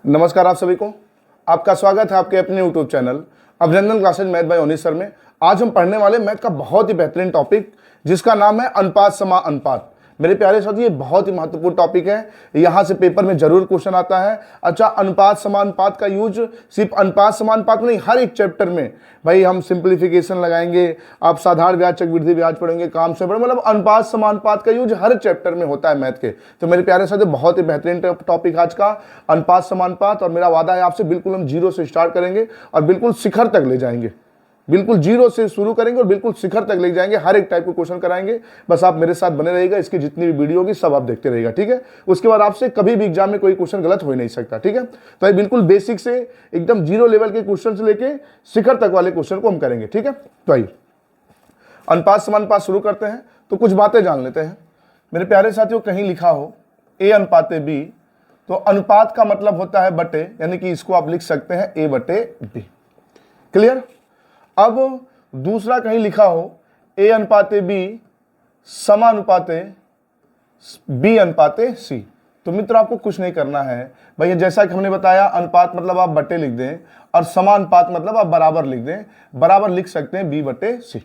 नमस्कार आप सभी को, आपका स्वागत है आपके अपने YouTube चैनल अभिनंदन क्लासेज मैथ बाय ओनिस सर में। आज हम पढ़ने वाले मैथ का बहुत ही बेहतरीन टॉपिक जिसका नाम है अनुपात समा अनुपात। मेरे प्यारे साथी, ये बहुत ही महत्वपूर्ण टॉपिक है, यहाँ से पेपर में जरूर क्वेश्चन आता है। अच्छा, अनुपात समानुपात का यूज सिर्फ अनुपात समानुपात नहीं, हर एक चैप्टर में भाई हम सिंप्लीफिकेशन लगाएंगे, आप साधारण ब्याज चक्रवृद्धि ब्याज पढ़ेंगे, काम से पढ़ेंगे, मतलब अनुपात समानुपात का यूज हर चैप्टर में होता है मैथ के। तो मेरे प्यारे साथी, बहुत ही बेहतरीन टॉपिक आज का अनुपात समानुपात, और मेरा वादा है आपसे बिल्कुल हम जीरो से स्टार्ट करेंगे और बिल्कुल शिखर तक ले जाएंगे। बिल्कुल जीरो से शुरू करेंगे और बिल्कुल शिखर तक ले जाएंगे, हर एक टाइप के क्वेश्चन कराएंगे। बस आप मेरे साथ बने रहिएगा, इसकी जितनी भी वीडियो होगी सब आप देखते रहिएगा, ठीक है। उसके बाद आपसे कभी भी एग्जाम में कोई क्वेश्चन गलत हो ही नहीं सकता, ठीक है। तो ये बिल्कुल बेसिक से एकदम जीरो लेवल के क्वेश्चन से लेके शिखर तक वाले क्वेश्चन को हम करेंगे, ठीक है। तो आइए अनुपात समानुपात शुरू करते हैं। तो कुछ बातें जान लेते हैं मेरे प्यारे साथियों। कहीं लिखा हो ए अनुपाते बी, तो अनुपात का मतलब होता है बटे, यानी कि इसको आप लिख सकते हैं ए बटे बी। क्लियर। अब दूसरा कहीं लिखा हो ए अनुपाते बी समानुपाते बी अनुपाते सी, तो मित्र आपको कुछ नहीं करना है भैया। जैसा कि हमने बताया, अनुपात मतलब आप बटे लिख दें और समानुपात मतलब आप बराबर लिख दें। बराबर लिख सकते हैं बी बटे सी,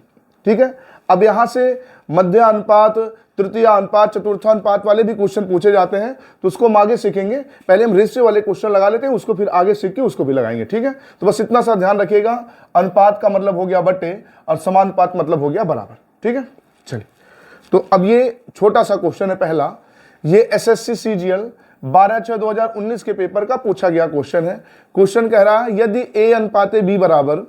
ठीक है। अब यहां से मध्य अनुपात, तृतीय अनुपात, चतुर्थानुपात वाले भी क्वेश्चन पूछे जाते हैं, तो उसको हम आगे सीखेंगे। पहले हम रेशियो वाले क्वेश्चन लगा लेते हैं, उसको फिर आगे सीख के उसको भी लगाएंगे, ठीक है। तो बस इतना सा ध्यान रखिएगा, अनुपात का मतलब हो गया बटे और समानुपात मतलब हो गया बराबर, ठीक है। चलिए, तो अब ये छोटा सा क्वेश्चन है पहला। ये एसएससी सीजीएल 12/6/2019 के पेपर का पूछा गया क्वेश्चन है। क्वेश्चन कह रहा है यदि ए अनुपाते बी बराबर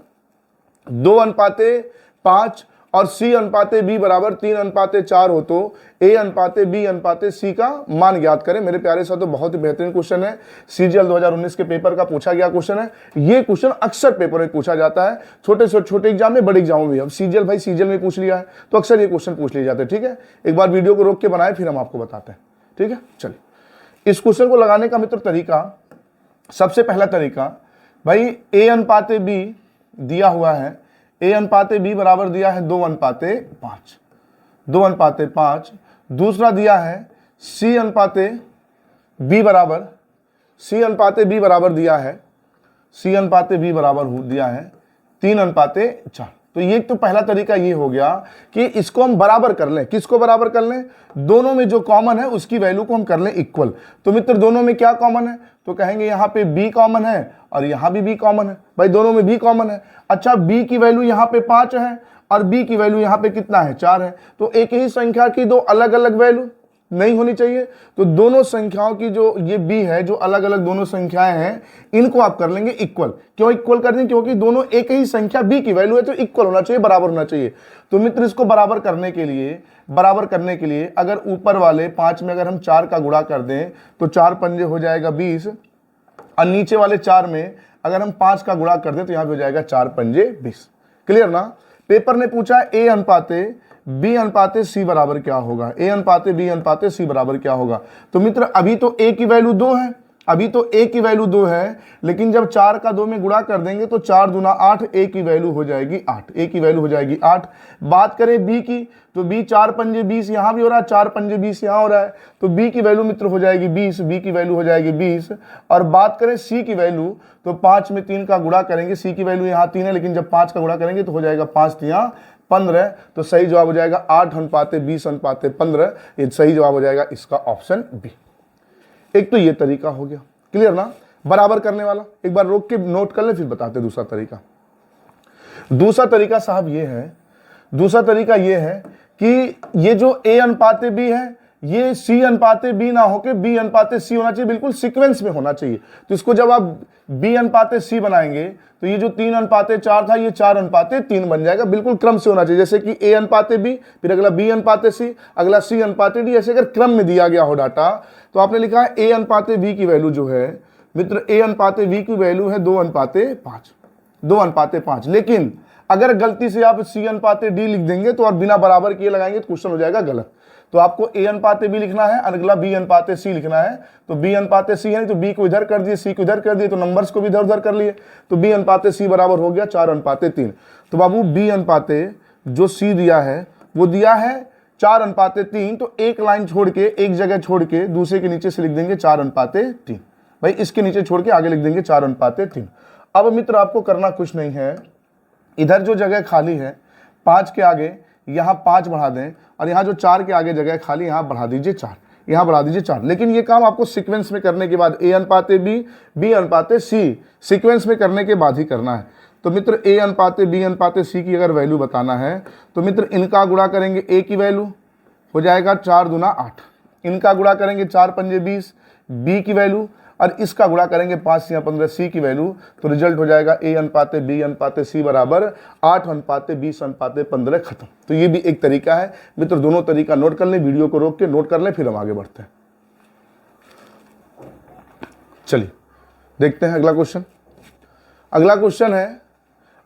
2:5 और सी अनुपाते बी बराबर 3:4 हो, तो ए अनुपाते बी अनुपाते सी का मान ज्ञात करें। मेरे प्यारे साथियों, बहुत ही बेहतरीन क्वेश्चन है, सीजीएल 2019 के पेपर का पूछा गया क्वेश्चन है। ये क्वेश्चन अक्सर पेपर में पूछा जाता है, छोटे से छोटे एग्जाम में, बड़े एग्जाम में भी। अब सीजीएल भाई सीजीएल में पूछ लिया है तो अक्सर ये क्वेश्चन पूछ लिए जाते हैं, ठीक है। एक बार वीडियो को रोक के बनाए, फिर हम आपको बताते हैं, ठीक है। चलिए, इस क्वेश्चन को लगाने का मित्र तरीका, सबसे पहला तरीका भाई, ए अनुपाते बी दिया हुआ है, ए अनुपाते बी बराबर दिया है 2:5, 2:5। दूसरा दिया है सी अनुपाते बी बराबर, सी अनुपाते बी बराबर दिया है, सी अनुपाते बी बराबर दिया है 3:4। तो ये तो पहला तरीका ये हो गया कि इसको हम बराबर कर लें। किसको बराबर कर लें? दोनों में जो कॉमन है उसकी वैल्यू को हम कर लें इक्वल। तो मित्र दोनों में क्या कॉमन है? तो कहेंगे यहाँ पे b कॉमन है और यहाँ भी b कॉमन है। भाई दोनों में b कॉमन है। अच्छा, b की वैल्यू यहाँ पे 5 है और b की वैल्यू यहाँ पे कितना है? 4 है। तो एक ही संख्या की दो अलग अलग वैल्यू नहीं होनी चाहिए। तो दोनों संख्याओं की जो ये b है, जो अलग अलग दोनों संख्याएं हैं, इनको आप कर लेंगे इक्वल। क्यों इक्वल कर देंगे? क्योंकि दोनों एक ही संख्या b की वैल्यू है, तो इक्वल होना चाहिए, बराबर होना चाहिए। तो मित्र इसको बराबर करने के लिए अगर ऊपर वाले 5 में अगर हम 4 का गुणा कर दें तो 4 पंजे हो जाएगा 20, और नीचे वाले 4 में अगर हम 5 का गुणा कर दें तो यहाँ पे हो जाएगा 4 पंजे 20। क्लियर ना? पेपर ने पूछा ए अनुपाते बी अनुपाते सी बराबर क्या होगा, ए अनुपाते बी अनुपाते सी बराबर क्या होगा। तो मित्र अभी तो ए की वैल्यू 2 है, अभी तो ए की वैल्यू 2 है, लेकिन जब 4 का 2 में गुणा कर देंगे तो 4 दूना 8, ए की वैल्यू हो जाएगी 8, ए की वैल्यू हो जाएगी 8। बात करें बी की, तो बी 4 पंजे 20 यहाँ भी हो रहा है, 4 पंजे 20 यहाँ हो रहा है, तो बी की वैल्यू मित्र हो जाएगी 20, बी की वैल्यू हो जाएगी 20। और बात करें सी की वैल्यू, तो 5 में 3 का गुणा करेंगे, सी की वैल्यू यहाँ 3 है, लेकिन जब 5 का गुणा करेंगे तो हो जाएगा 5 यहाँ 15। तो सही जवाब हो जाएगा 8:20:15। ये सही जवाब हो जाएगा इसका ऑप्शन बी। एक तो ये तरीका हो गया, क्लियर ना, बराबर करने वाला। एक बार रोक के नोट कर ले, फिर बताते दूसरा तरीका। दूसरा तरीका साहब ये है, दूसरा तरीका ये है कि ये जो ए अनुपाते बी है, ये सी अनुपाते बी ना होके बी अनुपाते सी होना चाहिए, बिल्कुल सीक्वेंस में होना चाहिए। तो इसको जब आप बी अनुपाते सी बनाएंगे तो ये जो 3:4 था, ये 4:3 बन जाएगा, बिल्कुल क्रम से होना चाहिए। जैसे कि ए अनुपाते बी, फिर अगला बी अनुपाते सी, अगला सी अनुपाते डी, ऐसे अगर क्रम में दिया गया हो डाटा। तो आपने लिखा है ए अनुपाते बी की वैल्यू जो है मित्र, ए अनुपाते बी की वैल्यू है 2:5, 2:5। लेकिन अगर गलती से आप सी अनुपाते डी लिख देंगे तो और बिना बराबर किए लगाएंगे तो क्वेश्चन हो जाएगा गलत। तो आपको ए अनुपाते बी लिखना है, अगला बी अनुपाते सी लिखना है। तो बी अनुपाते सी है, तो बी को इधर कर दिए, सी को इधर कर दिए, तो नंबर्स को भी इधर उधर कर लिए, तो बी अनुपाते सी बराबर हो गया 4:3। तो बाबू बी अनुपाते जो सी दिया है वो दिया है 4:3, तो एक लाइन छोड़ के, एक जगह छोड़ के दूसरे के नीचे से लिख देंगे 4:3। भाई इसके नीचे छोड़ के आगे लिख देंगे 4:3। अब मित्र आपको करना कुछ नहीं है, इधर जो जगह खाली है 5 के आगे यहाँ 5 बढ़ा दें, और यहाँ जो 4 के आगे जगह खाली यहाँ बढ़ा दीजिए 4, यहाँ बढ़ा दीजिए 4। लेकिन ये काम आपको सीक्वेंस में करने के बाद A/B, B/C सीक्वेंस में करने के बाद ही करना है। तो मित्र A/B/C की अगर वैल्यू बताना है तो मित्र इनका गुणा करेंगे, A की वैल्यू हो जाएगा 4 दूना 8, इनका गुणा करेंगे 4 पंजे 20, B की वैल्यू, और इसका गुणा करेंगे 5 या 15 C की वैल्यू। तो रिजल्ट हो जाएगा A/B/C बराबर 8:20:15 खत्म। तो ये भी एक तरीका है मित्र, दोनों तरीका नोट कर लें, वीडियो को रोक के नोट कर लें, फिर हम आगे बढ़ते हैं। चलिए देखते हैं अगला क्वेश्चन। अगला क्वेश्चन है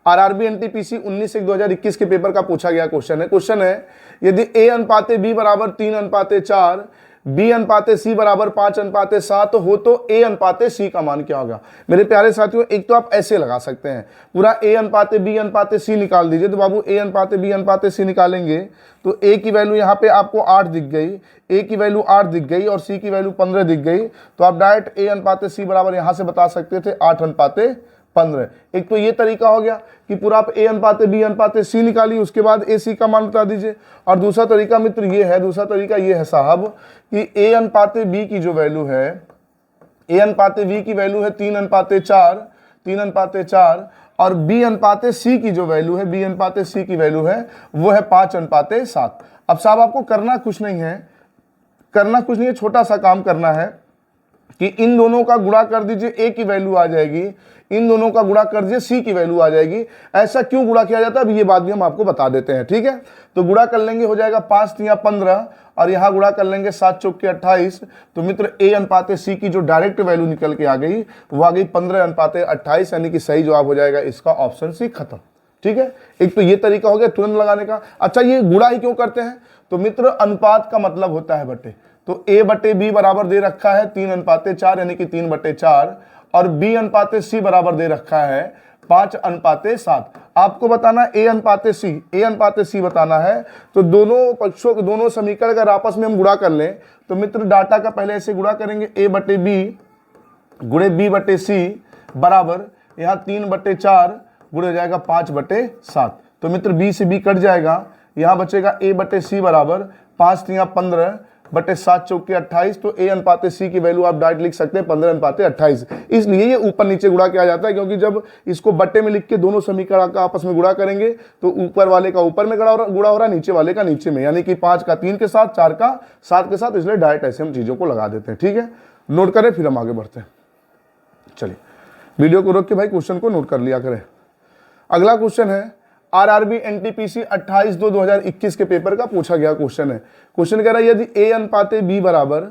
RRB NTPC 19/1/2021 के पेपर का पूछा गया क्वेश्चन है। क्वेश्चन है यदि A/B बराबर 3:4, B/C बराबर 5:7 हो तो A/C का मान क्या होगा। मेरे प्यारे साथियों, एक तो आप ऐसे लगा सकते हैं, पूरा A/B/C निकाल दीजिए। तो बाबू A/B/C निकालेंगे तो A की वैल्यू यहाँ पे आपको 8 दिख गई, A की वैल्यू 8 दिख गई और C की वैल्यू 15 दिख गई। तो आप डायरेक्ट A/C बराबर यहाँ से बता सकते थे 8:15। एक तो ये तरीका हो गया कि पूरा आप A/B/C निकालिए, उसके बाद AC का मान बता दीजिए। और दूसरा तरीका मित्र ये है, दूसरा तरीका ये है साहब कि A/B की जो वैल्यू है, A/B की वैल्यू है 3:4 और B/C की जो वैल्यू है, B/C की वैल्यू है वो है 5:7। अब साहब आपको करना कुछ नहीं है, छोटा सा काम करना है कि इन दोनों का गुणा कर दीजिए, A की वैल्यू आ जाएगी, इन दोनों का गुणा कर दीजिए, C की वैल्यू आ जाएगी। ऐसा क्यों गुणा किया जाता है अभी ये बात भी हम आपको बता देते हैं, ठीक है। तो गुणा कर लेंगे, हो जाएगा 5 या 15 और यहाँ गुणा कर लेंगे 7 चौके 28। तो मित्र A/C की जो डायरेक्ट वैल्यू निकल के आ गई वो आ गई 15:28, यानी कि सही जवाब हो जाएगा इसका ऑप्शन C खत्म, ठीक है। एक तो ये तरीका हो गया तुरंत लगाने का। अच्छा, ये गुणा ही क्यों करते हैं, तो मित्र अनुपात का मतलब होता है बटे। तो A/B बराबर दे रखा है 3:4 यानी कि 3/4 और B/C बराबर दे रखा है 5:7। आपको बताना A/C बताना है। तो दोनों पक्षों, दोनों समीकरण अगर आपस में हम गुणा कर लें तो मित्र डाटा का पहले ऐसे गुणा करेंगे, A/B गुणे B/C बराबर यहाँ 3/4 गुणे हो जाएगा 5/7। तो मित्र B से B कट जाएगा, यहाँ बचेगा A/C बराबर 5 या 15/7 चौके 28। तो A/C की वैल्यू आप डायरेक्ट लिख सकते हैं 15:28। इसलिए ये ऊपर नीचे गुणा किया जाता है, क्योंकि जब इसको बट्टे में लिख के दोनों समीकरण का आपस में गुणा करेंगे तो ऊपर वाले का ऊपर में गुणा हो रहा है, नीचे वाले का नीचे में, यानी कि 5 का 3 के साथ, 4 का 7 के साथ, इसलिए डायरेक्ट ऐसे हम चीजों को लगा देते हैं, ठीक है। नोट करें फिर हम आगे बढ़ते हैं। चलिए वीडियो को रोक के भाई क्वेश्चन को नोट कर लिया करें। अगला क्वेश्चन है RRB NTPC 28/2/2021 के पेपर का पूछा गया क्वेश्चन है। क्वेश्चन कह रहा है यदि A/B बराबर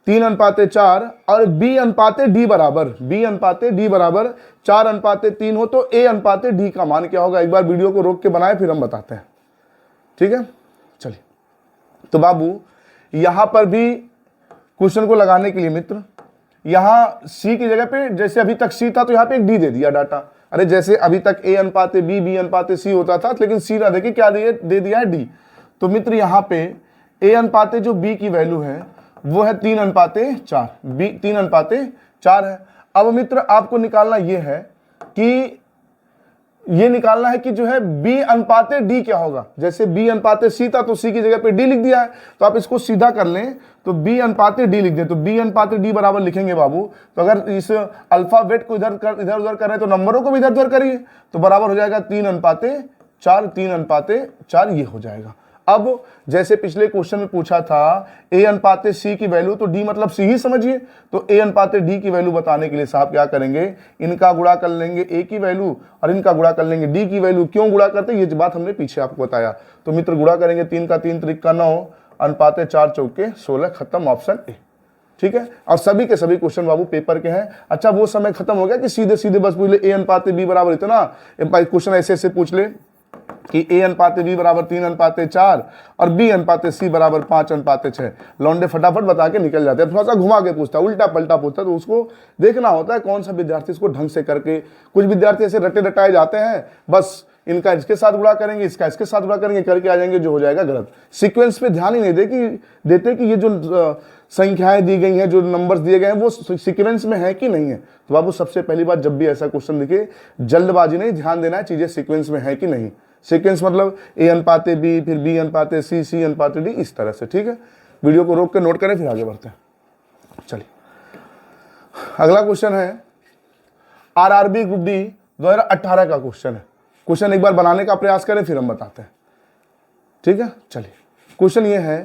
3:4 और B/D बराबर 4:3 हो तो A/D का मान क्या होगा। एक बार वीडियो को रोक के बनाए फिर हम बताते हैं, ठीक है। चलिए तो बाबू यहां पर भी क्वेश्चन को लगाने के लिए मित्र यहाँ C की जगह पे, जैसे अभी तक C था तो यहाँ पे एक D दे दिया डाटा। अरे जैसे अभी तक A/B B/C होता था, लेकिन C ना देखिए क्या दे दिया है D। तो मित्र यहाँ पे A/B जो B की वैल्यू है वो है 3:4, B 3:4 है। अब मित्र आपको निकालना ये है कि जो है B/D क्या होगा। जैसे B/C था तो C की जगह पे D लिख दिया है, तो आप इसको सीधा कर लें तो B/D लिख दें। तो B/D बराबर लिखेंगे बाबू, तो अगर इस अल्फाबेट को इधर उधर कर रहे हैं तो नंबरों को भी इधर उधर करिए, तो बराबर हो जाएगा 3:4 ये हो जाएगा। अब जैसे पिछले क्वेश्चन में पूछा था A/C की वैल्यू, तो D मतलब C ही समझिए। तो A/D की वैल्यू बताने के लिए साहब क्या करेंगे, इनका गुणा कर लेंगे A की वैल्यू और इनका गुणा कर लेंगे D की वैल्यू। क्यों गुणा करते हैं ये बात हमने पीछे आपको बताया। तो मित्र गुणा करेंगे 3 का 3 त्रिक 9 4 चौके 16 खत्म, ऑप्शन ए, ठीक है। और सभी के सभी क्वेश्चन बाबू पेपर के हैं। अच्छा वो समय खत्म हो गया कि सीधे सीधे बस पूछ ले A/B बराबर इतना, क्वेश्चन ऐसे ऐसे पूछ ले कि a अनुपाते b बराबर 3 अनुपाते 4 और b अनुपाते c बराबर 5 अनुपाते 6। लौंडे फटाफट बता के निकल जाते हैं, थोड़ा सा घुमा के पूछता है, उल्टा पलटा पूछता है, तो उसको देखना होता है कौन सा विद्यार्थी इसको ढंग से करके। कुछ विद्यार्थी ऐसे रटे रटाए जाते हैं, बस इनका इसके साथ गुणा करेंगे, इसका इसके साथ गुणा करेंगे, करके आ जाएंगे, जो हो जाएगा गलत। सीक्वेंस पे ध्यान ही नहीं देते कि ये जो संख्याएं दी गई हैं, जो नंबर्स दिए गए हैं, वो सीक्वेंस में है कि नहीं है। तो बाबू सबसे पहली बात, जब भी ऐसा क्वेश्चन दिखे, जल्दबाजी नहीं, ध्यान देना है चीजें सीक्वेंस में है कि नहीं। सीक्वेंस मतलब a अनुपाते b, फिर b अनुपाते c, c अनुपाते d, इस तरह से। ठीक है, वीडियो को रोक के नोट करें, फिर आगे बढ़ते हैं। चलिए, अगला क्वेश्चन है आरआरबी ग्रुप डी 2018 का क्वेश्चन है। क्वेश्चन एक बार बनाने का प्रयास करें, फिर हम बताते हैं। ठीक है, चलिए, क्वेश्चन ये है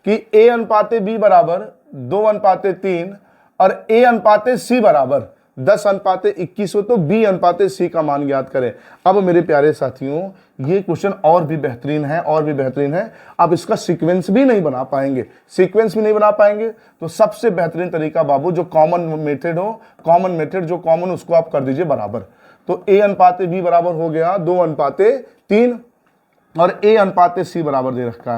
कि a अनुपाते b बराबर 2 अनुपाते 3 और a अनुपाते c बराबर 10 अनुपाते 21 हो, तो b अनुपाते c का मान ज्ञात करें। अब मेरे प्यारे साथियों, ये क्वेश्चन और भी बेहतरीन है, आप इसका सीक्वेंस भी नहीं बना पाएंगे। तो सबसे बेहतरीन तरीका बाबू, जो कॉमन मेथड जो कॉमन, उसको आप कर दीजिए बराबर। तो a अनुपाते b बराबर हो गया 2 अनुपाते 3 और a अनुपाते c बराबर दे रखा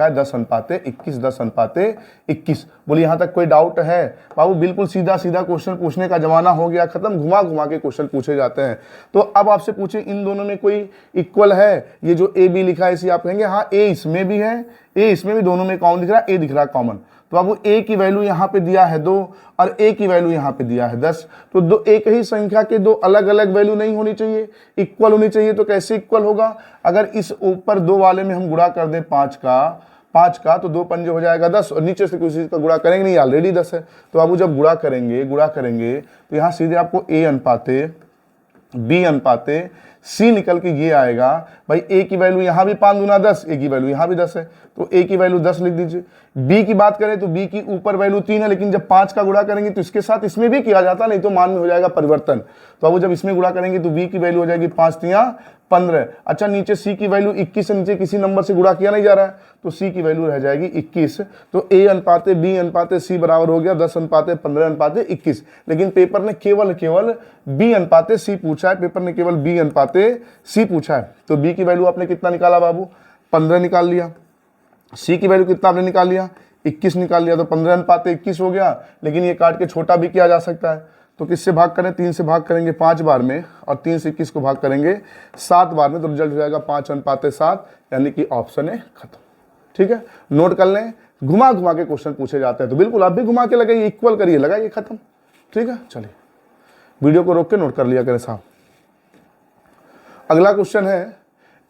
है, 10 अनुपाते 21, 10 अनुपाते 21। बोलिए यहाँ तक कोई डाउट है? बाबू बिल्कुल सीधा क्वेश्चन पूछने का जमाना हो गया खत्म, घुमा घुमा के क्वेश्चन पूछे जाते हैं। तो अब आपसे पूछे इन दोनों में कोई इक्वल है? ये जो a b लिखा है इसे आप कहेंगे हाँ a इसमें भी है, a इसमें भी, दोनों में कौन दिख रहा है? a दिख रहा है कॉमन। तो बाबू a की वैल्यू यहाँ पे दिया है 2 और a की वैल्यू यहाँ पे दिया है 10। तो दो एक ही संख्या के दो अलग अलग वैल्यू नहीं होनी चाहिए, इक्वल होनी चाहिए। तो कैसे इक्वल होगा? अगर इस ऊपर 2 वाले में हम गुणा कर दें 5 का, तो 2 पंजे हो जाएगा 10, और नीचे से किसी का गुणा करेंगे नहीं, ऑलरेडी 10 है। तो बाबू जब गुणा करेंगे तो यहाँ सीधे आपको a अनुपाते b अनुपाते c निकल के ये आएगा। भाई a की वैल्यू यहाँ भी 5 दूना 10, a की वैल्यू यहाँ भी 10 है, तो a की वैल्यू 10 लिख दीजिए। b की बात करें तो b की ऊपर वैल्यू 3 है, लेकिन जब 5 का गुणा करेंगे तो इसके साथ इसमें भी किया जाता, नहीं तो मान में हो जाएगा परिवर्तन। तो अब जब इसमें गुणा करेंगे तो b की वैल्यू हो जाएगी 5 तिया 15। अच्छा, नीचे c की वैल्यू 21 है, नीचे किसी नंबर से गुणा किया नहीं जा रहा है, तो c की वैल्यू रह जाएगी 21। तो a अनुपाते b अनुपाते c बराबर हो गया 10 अनुपाते 15 अनुपाते 21। लेकिन पेपर ने केवल b अनुपाते c पूछा है, b अनुपाते c पूछा है। तो b की वैल्यू आपने कितना निकाला बाबू? 15 निकाल लिया। c की वैल्यू कितना आपने निकाल लिया? 21 निकाल लिया। तो 15 अनुपाते 21 हो गया, लेकिन ये काट के छोटा भी किया जा सकता है। तो किससे भाग करें? 3 से भाग करेंगे 5 बार में, और 3 से 21 को भाग करेंगे 7 बार में, तो रिजल्ट हो जाएगा 5 अनुपाते 7, यानी कि ऑप्शन है खत्म। ठीक है, नोट कर लें, घुमा घुमा के क्वेश्चन पूछे जाते हैं, तो बिल्कुल आप भी घुमा के लगाइए, इक्वल करिए, लगाइए, खत्म। ठीक है, चलिए वीडियो को रोक के नोट कर लिया करें साहब। अगला क्वेश्चन है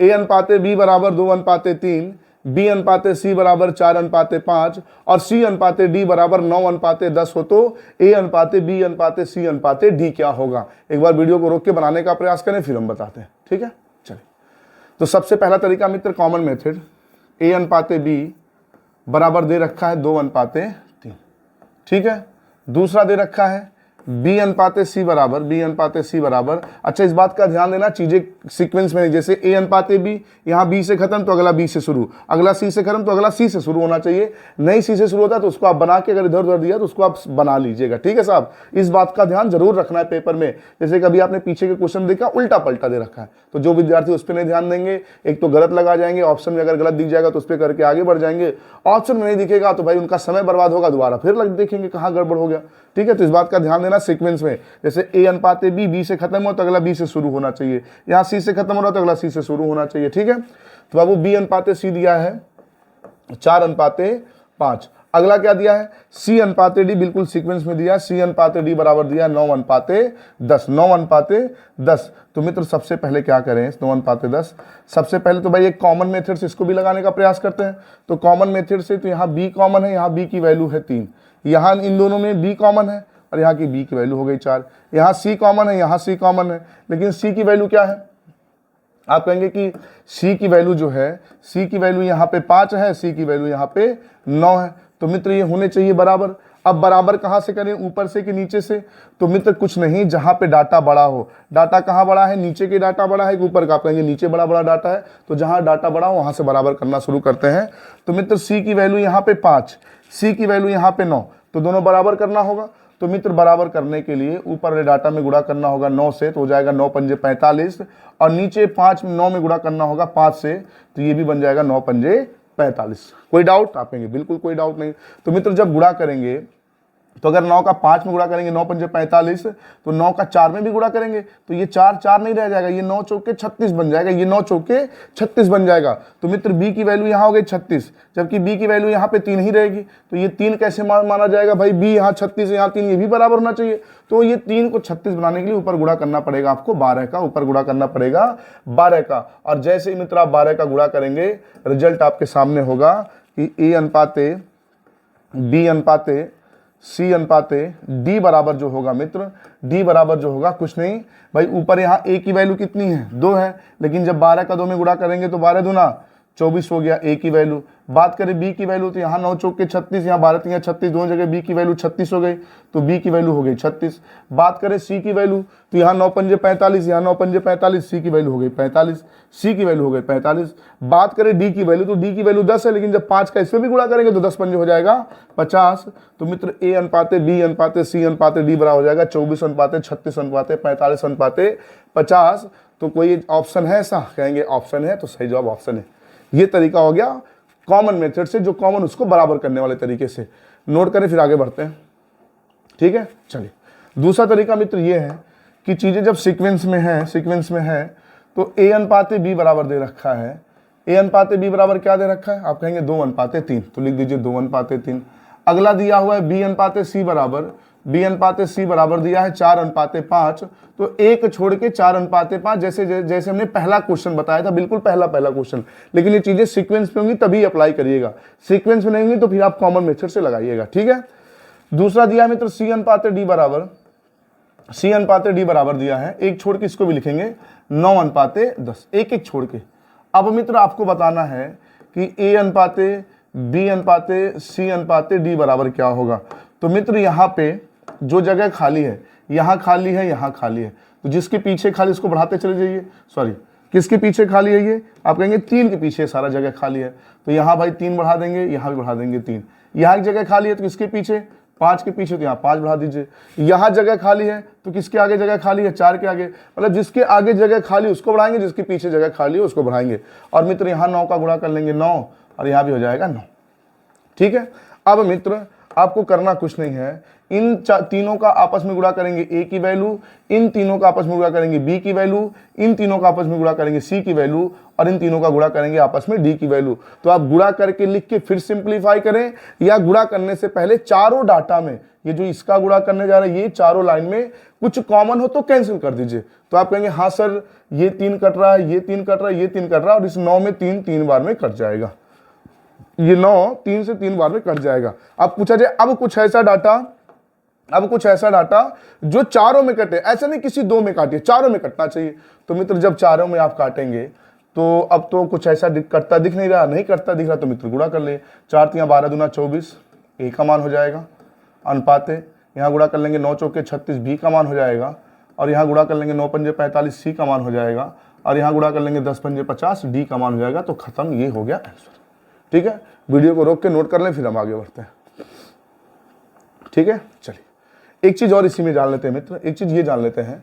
a अनुपाते b बराबर 2 अनुपाते 3, b अनुपाते c बराबर 4 अनुपाते 5 और c अनुपाते d बराबर 9 अनुपाते 10 हो, तो a अनुपाते b अनुपाते c अनुपाते d क्या होगा? एक बार वीडियो को रोक के बनाने का प्रयास करें, फिर हम बताते हैं। ठीक है, चलिए। तो सबसे पहला तरीका मित्र, कॉमन मेथड, a अनुपाते b बराबर दे रखा है 2 अनुपाते 3। ठीक है, दूसरा दे रखा है b अनुपाते c बराबर, अच्छा इस बात का ध्यान देना, चीजें सीक्वेंस में नहीं। जैसे a अनुपाते b, यहाँ b से खत्म तो अगला b से शुरू, अगला c से खत्म तो अगला c से शुरू होना चाहिए। नहीं c से शुरू होता है तो उसको आप बना के, अगर इधर उधर दिया तो उसको आप बना लीजिएगा। ठीक है साहब, इस बात का ध्यान जरूर रखना है पेपर में। जैसे कभी आपने पीछे के क्वेश्चन देखा उल्टा पलटा दे रखा है, तो जो विद्यार्थी उस पर नहीं ध्यान देंगे, एक तो गलत लगा जाएंगे, ऑप्शन में अगर गलत दिख जाएगा तो उस पर करके आगे बढ़ जाएंगे, ऑप्शन में नहीं दिखेगा तो भाई उनका समय बर्बाद होगा, दोबारा फिर देखेंगे कहाँ गड़बड़ हो गया। ठीक है, तो इस बात का ध्यान देना सीक्वेंस में। जैसे a अनुपाते b से खत्म हो तो अगला b से शुरू होना चाहिए, यहाँ c से खत्म हो रहा तो अगला c से शुरू होना चाहिए। ठीक है, तो बाबू b अनुपाते c दिया है 4 अनुपाते 5, अगला क्या दिया है? c अनुपाते d, बिल्कुल सीक्वेंस में दिया, c अनुपाते d बराबर दिया 9 अनुपाते 10, 9 अनुपाते 10। तो मित्र सबसे पहले क्या करें? 9 अनुपाते 10, सबसे पहले तो भाई एक कॉमन मेथड से इसको भी लगाने का प्रयास करते हैं। तो कॉमन मेथड से, तो यहाँ b कॉमन है, यहाँ b की वैल्यू है 3, यहाँ इन दोनों में b कॉमन है और यहाँ की b की वैल्यू हो गई 4, यहाँ c कॉमन है, यहाँ c कॉमन है, लेकिन c की वैल्यू क्या है? आप कहेंगे कि c की वैल्यू जो है, c की वैल्यू यहाँ पे 5 है, c की वैल्यू यहाँ पे 9 है। तो मित्र ये होने चाहिए बराबर। अब बराबर कहाँ से करें? ऊपर से कि नीचे से? तो मित्र कुछ नहीं, जहाँ पे डाटा बड़ा हो। डाटा कहाँ बड़ा है? नीचे के डाटा बड़ा है कि ऊपर का? आप कहेंगे नीचे बड़ा डाटा है, तो जहाँ डाटा बड़ा हो वहाँ से बराबर करना शुरू करते हैं। तो मित्र c की वैल्यू यहाँ पे 5, c की वैल्यू यहाँ पे 9, तो दोनों बराबर करना होगा। तो मित्र बराबर करने के लिए ऊपर वाले डाटा में गुणा करना होगा 9 से, तो हो जाएगा 9 पंजे 45, और नीचे 9 में गुणा करना होगा 5 से, तो ये भी बन जाएगा 9 पंजे 45। कोई डाउट? आप कहेंगे बिल्कुल कोई डाउट नहीं। तो मित्र जब गुणा करेंगे तो अगर 9 का 5 में गुणा करेंगे 9 पंजे 45, तो 9 का 4 में भी गुणा करेंगे तो ये 4 नहीं रह जाएगा, ये 9 चौके 36 बन जाएगा, ये 9 चौके 36 बन जाएगा। तो मित्र b की वैल्यू यहाँ हो गई 36, जबकि b की वैल्यू यहाँ पे 3 ही रहेगी, तो ये 3 कैसे माना जाएगा भाई? b यहाँ 36 यहाँ 3, ये भी बराबर होना चाहिए। तो ये 3 को 36 बनाने के लिए ऊपर गुणा करना पड़ेगा आपको 12 का, ऊपर गुणा करना पड़ेगा 12 का। और जैसे ही मित्र आप 12 का गुणा करेंगे, रिजल्ट आपके सामने होगा कि a अनुपाते b अनुपाते C अनुपाते D बराबर जो होगा मित्र, D बराबर जो होगा कुछ नहीं भाई, ऊपर यहाँ A की वैल्यू कितनी है? 2 है, लेकिन जब 12 का 2 में गुणा करेंगे तो 12 दूना 24 हो गया A की वैल्यू। बात करें B की वैल्यू, तो यहाँ 9 चौके 36, यहाँ 12 3 36, दोनों जगह B की वैल्यू 36 हो गई, तो B की वैल्यू हो गई 36। बात करें C की वैल्यू, तो यहाँ 9 पंजे 45, यहाँ 9 पंजे 45, C की वैल्यू हो गई 45, C की वैल्यू हो गई 45। बात करें D की वैल्यू, तो D की वैल्यू 10 है, लेकिन जब 5 का इसमें भी गुणा करेंगे तो 10 पंजे हो जाएगा 50। तो मित्र A अनुपाते B अनुपाते C अनुपाते D बराबर हो जाएगा 24 अनुपाते 36 अनुपाते 45 अनुपाते 50। तो कोई ऑप्शन है ऐसा? कहेंगे ऑप्शन है, तो सही जवाब ऑप्शन है। ये तरीका हो गया कॉमन मेथड से, जो कॉमन उसको बराबर करने वाले तरीके से। नोट करें फिर आगे बढ़ते हैं, ठीक है। चलिए दूसरा तरीका मित्र ये है कि चीजें जब सीक्वेंस में है तो a अनुपाते b बराबर दे रखा है। a अनुपाते b बराबर क्या दे रखा है? आप कहेंगे 2 अनुपाते 3, तो लिख दीजिए 2 अनुपाते 3। अगला दिया हुआ है b अनुपाते c बराबर दिया है 4 अनुपाते 5, तो एक छोड़ के 4 अनुपाते 5, जैसे हमने पहला क्वेश्चन बताया था, बिल्कुल पहला क्वेश्चन। लेकिन ये चीजें सीक्वेंस में होंगी तभी अप्लाई करिएगा, सीक्वेंस में नहीं होंगी तो फिर आप कॉमन मेथड से लगाइएगा, ठीक है। दूसरा दिया है मित्र c अनुपाते d बराबर दिया है, एक छोड़ के इसको भी लिखेंगे 9 अनुपाते 10, एक छोड़ के। अब मित्र आपको बताना है कि a अनुपाते b अनुपाते c अनुपाते d बराबर क्या होगा। तो मित्र यहाँ पे जो जगह खाली है, यहाँ खाली है, यहाँ खाली है, तो जिसके पीछे खाली उसको बढ़ाते चले जाइए। सॉरी, किसके पीछे खाली है? ये आप कहेंगे 3 के पीछे सारा जगह खाली है, तो यहाँ भाई 3 बढ़ा देंगे, यहाँ भी बढ़ा देंगे 3। यहाँ एक जगह खाली है तो किसके पीछे? 5 के पीछे, तो यहाँ 5 बढ़ा दीजिए। यहाँ जगह खाली है तो किसके आगे जगह खाली है? 4 के आगे, मतलब जिसके आगे जगह खाली उसको बढ़ाएंगे, जिसके पीछे जगह खाली है उसको बढ़ाएंगे। और मित्र यहाँ 9 का गुणा कर लेंगे 9, और यहाँ भी हो जाएगा 9, ठीक है। अब मित्र आपको करना कुछ नहीं है, इन तीनों का आपस में गुणा करेंगे a की वैल्यू, इन तीनों का आपस में गुणा करेंगे b की वैल्यू, इन तीनों का आपस में गुणा करेंगे c की वैल्यू, और इन तीनों का गुणा करेंगे आपस में d की वैल्यू। तो आप गुणा करके लिख के फिर सिंप्लीफाई करें, या गुणा करने से पहले चारों डाटा में ये जो इसका गुणा करने जा रहा है, ये चारों लाइन में कुछ कॉमन हो तो कैंसिल कर दीजिए। तो आप कहेंगे हाँ सर ये 3 कट रहा है, ये 3 कट रहा है, ये 3 कट रहा है, और इस 9 में 3 बार में कट जाएगा, ये 9 3 से 3 बार में कट जाएगा। अब पूछा जाए अब कुछ ऐसा डाटा जो चारों में कटे, ऐसा नहीं किसी 2 में काटिए, चारों में कटना चाहिए। तो मित्र जब चारों में आप काटेंगे तो अब तो कुछ ऐसा कटता दिख नहीं रहा, नहीं कटता दिख रहा, तो मित्र गुणा कर ले। 4 3 12 दूना 24, a का मान हो जाएगा। अनुपाते यहाँ गुणा कर लेंगे 9 चौके 36, b का मान हो जाएगा। और यहाँ गुणा कर लेंगे 9 पंजे 45, c का मान हो जाएगा। और यहाँ गुणा कर लेंगे 10 पंजे 50, d का मान हो जाएगा। तो खत्म, ये हो गया आंसर, ठीक है। वीडियो को रोक के नोट कर लें, फिर हम आगे बढ़ते हैं, ठीक है। चलिए एक चीज और इसी में जान लेते हैं मित्र, एक चीज ये जान लेते हैं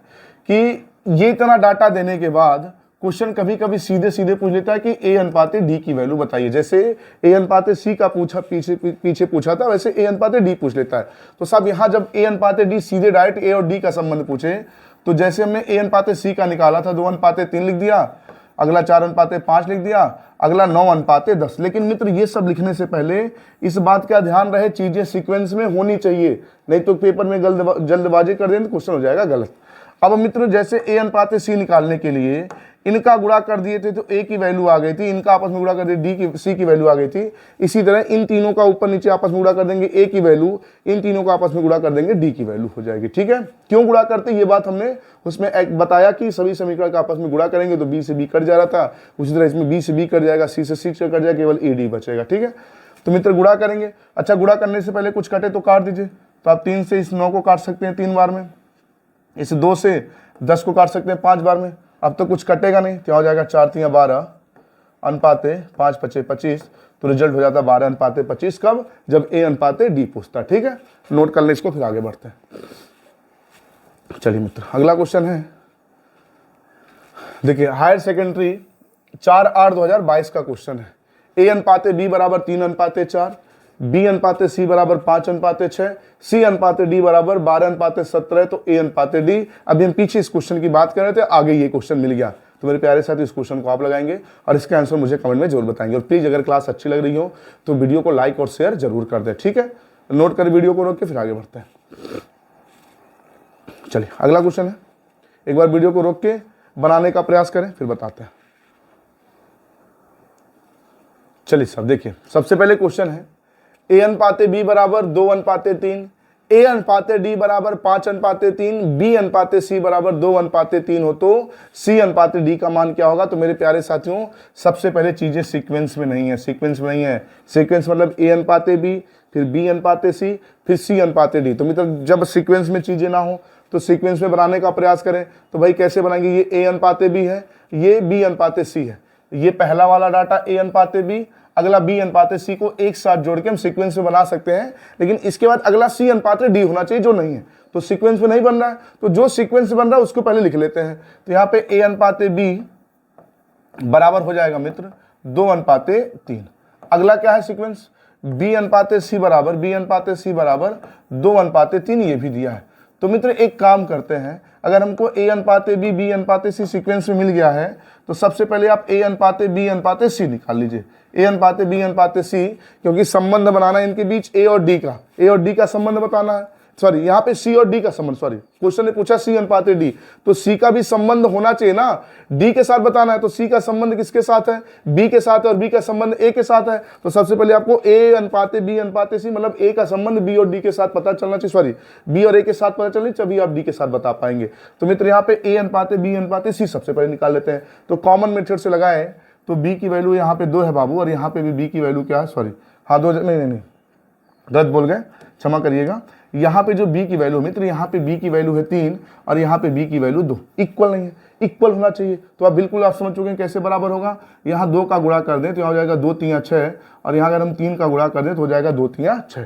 कि ये इतना डाटा देने के बाद क्वेश्चन कभी कभी सीधे पूछ लेता है कि a अनुपाते d की वैल्यू बताइए। जैसे a अनुपाते c का पीछे पूछा था, वैसे a अनुपाते d पूछ लेता है। तो साहब यहाँ जब a अनुपाते d सीधे डायरेक्ट a और d का संबंध पूछे, तो जैसे हमने a अनुपाते c का निकाला था 2 अनुपाते 3 लिख दिया, अगला 4 अनुपाते 5 लिख दिया, अगला 9 अनुपाते 10। लेकिन मित्र ये सब लिखने से पहले इस बात का ध्यान रहे चीजें सीक्वेंस में होनी चाहिए, नहीं तो पेपर में जल्दबाजी कर दें तो क्वेश्चन हो जाएगा गलत। अब मित्र जैसे a अनुपाते c निकालने के लिए इनका गुणा कर दिए थे तो a की वैल्यू आ गई थी, इनका आपस में गुणा कर दिए c की वैल्यू आ गई थी। इसी तरह इन तीनों का ऊपर नीचे आपस में गुणा कर देंगे a की वैल्यू, इन तीनों का आपस में गुणा कर देंगे d की वैल्यू हो जाएगी, ठीक है। क्यों गुणा करते ये बात हमने उसमें एक बताया कि सभी समीकरण का आपस में गुणा करेंगे तो b से b कट जा रहा था, उसी तरह इसमें b से b कट जाएगा, c से c कट जाएगा, केवल ad बचेगा, ठीक है। तो मित्र गुणा करेंगे। अच्छा गुणा करने से पहले कुछ कटे तो काट दीजिए। तो आप 3 से इस 9 को काट सकते हैं 3 बार में, इस 2 से 10 को काट सकते हैं 5 बार में। अब तो कुछ कटेगा नहीं, क्या हो जाएगा 4 3 12 अनुपाते 5 5 25। तो रिजल्ट हो जाता 12:25। कब? जब A अनुपात D पूछता। ठीक है, नोट कर ले इसको, फिर आगे बढ़ते हैं। चलिए मित्र, अगला क्वेश्चन है, देखिए हायर सेकेंडरी 4/8/2022 का क्वेश्चन है। A अनुपात B बराबर 3:4, B अनुपात C बराबर 5:6, C अनुपात D बराबर 12:17, तो A अनुपात D। अभी हम पीछे इस क्वेश्चन की बात कर रहे थे, आगे ये क्वेश्चन मिल गया, तो मेरे प्यारे साथी इस क्वेश्चन को आप लगाएंगे और इसका आंसर मुझे कमेंट में जरूर बताएंगे। और प्लीज अगर क्लास अच्छी लग रही हो तो वीडियो को लाइक और शेयर जरूर कर दे। ठीक है, नोट कर वीडियो को रोक के फिर आगे बढ़ते हैं। चलिए अगला क्वेश्चन है, एक बार वीडियो को रोक के बनाने का प्रयास करें, फिर बताते हैं। चलिए सब देखिए, सबसे पहले क्वेश्चन है A अनुपात B बराबर 2:3, A अनुपात D बराबर 5:3, B अनुपात C बराबर 2:3 हो तो C अनुपात D का मान क्या होगा? तो मेरे प्यारे साथियों, सबसे पहले चीजें सीक्वेंस में नहीं है, सीक्वेंस में नहीं है। सीक्वेंस मतलब A अनुपात B, फिर B अनुपात C, फिर C अनुपात D। तो मित्र जब सीक्वेंस में चीजें ना हो तो सीक्वेंस में बनाने का प्रयास करें, तो भाई कैसे बनाएंगे? ये A अनुपात B है, ये B अनुपात C है, ये पहला वाला डाटा A अनुपात B, अगला B अनुपात C को एक साथ जोड़ के हम सीक्वेंस में बना सकते हैं, लेकिन इसके बाद अगला C अनुपात D होना चाहिए, जो नहीं है। तो सीक्वेंस में नहीं बन रहा है, तो जो सीक्वेंस में बन रहा है उसको पहले लिख लेते हैं। तो यहाँ पे A अनुपात B बराबर हो जाएगा मित्र 2:3। अगला क्या है सीक्वेंस? B अनुपात C बराबर 2:3, ये भी दिया है। तो मित्र एक काम करते हैं, अगर हमको A अनुपात B अनुपात C सीक्वेंस में मिल गया है, तो सबसे पहले आप A अनुपात B अनुपात C निकाल लीजिए। A अनुपात B अनुपात C, क्योंकि संबंध बनाना है इनके बीच A और D का संबंध बताना है। सॉरी, यहाँ पे C और D का संबंध, सॉरी क्वेश्चन ने पूछा C अनुपात D, तो C का भी संबंध होना चाहिए ना, D के साथ बताना है। तो C का संबंध किसके साथ है? B के साथ है, और B का संबंध A के साथ है। तो सबसे पहले आपको A अनुपात B अनुपात C मतलब A का संबंध B और D के साथ पता चलना चाहिए, सॉरी B और A के साथ पता चलना, तभी आप D के साथ बता पाएंगे। तो मित्र यहाँ पे A अनुपात B अनुपात C सबसे पहले निकाल लेते हैं। तो कॉमन मेथड से लगाए तो B की वैल्यू यहाँ पे 2 है बाबू, और यहाँ पे भी B की वैल्यू क्या है? सॉरी हाँ 2, नहीं गलत बोल गए, क्षमा करिएगा। यहाँ पे जो B की वैल्यू मित्र, यहाँ पे B की वैल्यू है 3 और यहाँ पे B की वैल्यू 2, इक्वल नहीं है, इक्वल होना चाहिए। तो आप बिल्कुल आप समझ चुके हैं कैसे बराबर होगा। यहाँ 2 का गुणा कर दें तो यहाँ हो जाएगा 2 3 6, और यहाँ अगर हम 3 का गुणा कर दें तो हो जाएगा 2 3 6।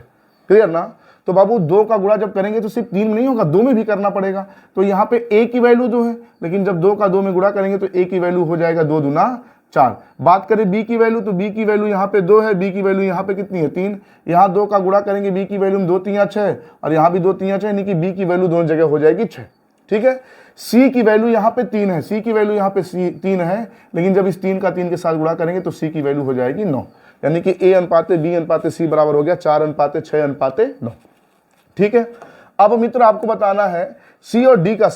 क्लियर ना? तो बाबू 2 का गुणा जब करेंगे तो सिर्फ 3 में नहीं होगा, 2 में भी करना पड़ेगा। तो यहाँ पे A की वैल्यू 2 है, लेकिन जब 2 का 2 में गुणा करेंगे तो A की वैल्यू हो जाएगा 2 दूना 4। बात करें B की वैल्यू, तो B की वैल्यू यहाँ पे 2 है, B की वैल्यू यहाँ पे कितनी है? 3। यहाँ 2 का गुणा करेंगे B की वैल्यू में 2 3 6, और यहाँ भी 2 3 6, यानी कि B की वैल्यू दोनों जगह हो जाएगी 6। ठीक है, C की वैल्यू यहाँ पे 3 है, C की वैल्यू यहाँ पे 3 है, लेकिन जब इस 3 का 3 के साथ गुणा करेंगे तो C की वैल्यू हो जाएगी 9, यानी कि A अनुपात B अनुपात C बराबर हो गया 4:6:9। ठीक है, अब मित्र आपको बताना है C और D का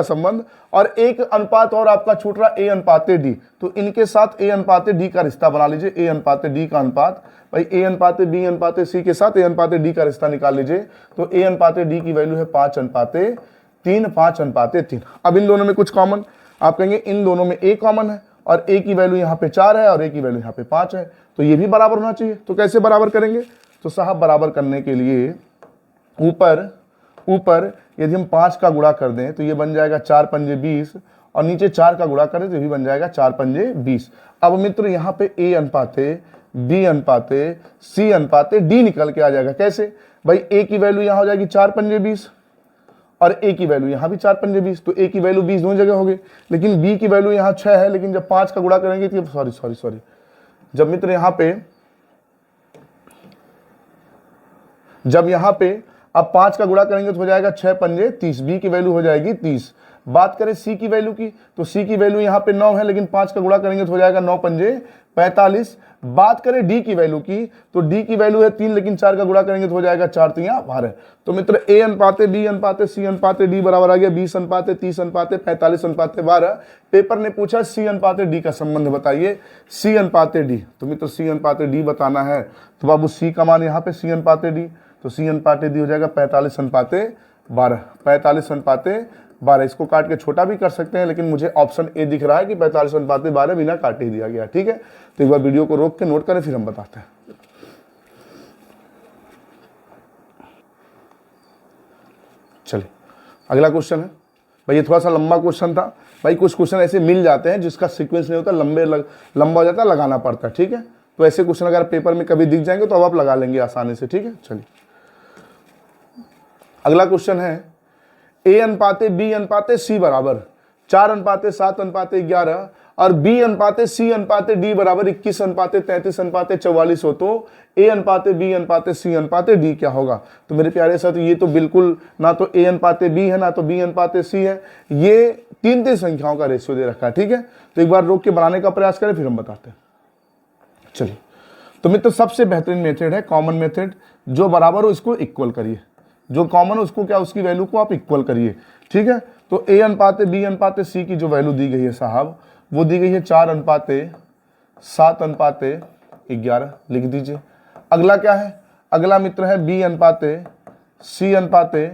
संबंध, और एक अनुपात और आपका छूट रहा A अनुपात D। तो इनके साथ A अनुपात D का रिश्ता बना लीजिए, A अनुपात D का अनुपात, भाई A अनुपात B अनुपात C के साथ A अनुपात D का रिश्ता निकाल लीजिए। तो A अनुपात D की वैल्यू है 5:3। अब इन दोनों में कुछ कॉमन, आप कहेंगे इन दोनों में A कॉमन है, और A की वैल्यू यहाँ पे 4 है और A की वैल्यू यहाँ पे 5 है, तो ये भी बराबर होना चाहिए। तो कैसे बराबर करेंगे? तो साहब बराबर करने के लिए ऊपर यदि हम 5 का गुणा कर दें तो ये बन जाएगा 4 पंजे 20, और नीचे 4 का गुणा करें तो ये भी बन जाएगा 4 पंजे 20। अब मित्र यहाँ पे A अनुपात B अनुपात C अनुपात D निकल के आ जाएगा। कैसे? भाई A की वैल्यू यहाँ हो जाएगी 4 पंजे 20, और A की वैल्यू यहाँ भी 4 पंजे 20, तो A की वैल्यू 20 दोनों जगह हो गई। लेकिन B की वैल्यू यहाँ 6 है, लेकिन जब 5 का गुणा करेंगे तो सॉरी जब मित्र यहाँ पे अब 5 का गुणा करेंगे तो हो जाएगा 6 पंजे 30, B की वैल्यू हो जाएगी 30। बात करें C की वैल्यू की, तो C की वैल्यू यहाँ पे 9 है, लेकिन 5 का गुणा करेंगे तो हो जाएगा 9 पंजे 45। बात करें D की वैल्यू की, तो D की वैल्यू है 3, लेकिन 4 का गुणा करेंगे तो हो जाएगा 4 3 12। तो मित्र A अनुपात B अनुपात C अनुपात D बराबर आ गया 20 अनुपात 30 अनुपात 45 अनुपात 12। पेपर ने पूछा C अनुपात D का संबंध बताइए, C अनुपात D। तो मित्र C अनुपात D बताना है, तो बाबू C का मान यहाँ पे C अनुपात D, तो C अनुपात D हो जाएगा 45 अनुपात 12। 45 अनुपात 12, इसको काट के छोटा भी कर सकते हैं, लेकिन मुझे ऑप्शन ए दिख रहा है कि 45 अनुपात 12 बिना काटे ही दिया गया। ठीक है, तो एक बार वीडियो को रोक के नोट करें, फिर हम बताते हैं। चलिए अगला क्वेश्चन है, भाई ये थोड़ा सा लंबा क्वेश्चन था। भाई कुछ क्वेश्चन ऐसे मिल जाते हैं जिसका सीक्वेंस नहीं होता, लंबा हो जाता है, लगाना पड़ता है। ठीक है, तो ऐसे क्वेश्चन अगर पेपर में कभी दिख जाएंगे तो अब आप लगा लेंगे आसानी से, ठीक है। चलिए अगला क्वेश्चन है ए अनुपाते बी अनुपाते सी बराबर 4 अनुपाते 7 अनुपाते 11 और बी अनुपाते सी अनुपाते डी बराबर 21 अनुपाते 33 अनुपाते 44 हो तो ए अनुपाते बी अनुपाते सी अनुपाते डी क्या होगा। तो मेरे प्यारे साथ ये तो बिल्कुल ना तो ए अनुपाते बी है ना तो बी अनुपाते सी है, ये 3 संख्याओं का रेशियो दे रखा है, ठीक है। तो एक बार रोक के बनाने का प्रयास करें फिर हम बताते हैं। चलिए तो मित्र सबसे बेहतरीन मेथड है कॉमन मेथड, जो बराबर हो इसको इक्वल करिए, जो कॉमन हो उसको क्या उसकी वैल्यू को आप इक्वल करिए, ठीक है। तो ए अनुपाते बी अनुपाते सी की जो वैल्यू दी गई है साहब वो दी गई है 4 अनुपाते 7 अनुपाते 11, लिख दीजिए। अगला क्या है, अगला मित्र है बी अनुपाते सी अनुपाते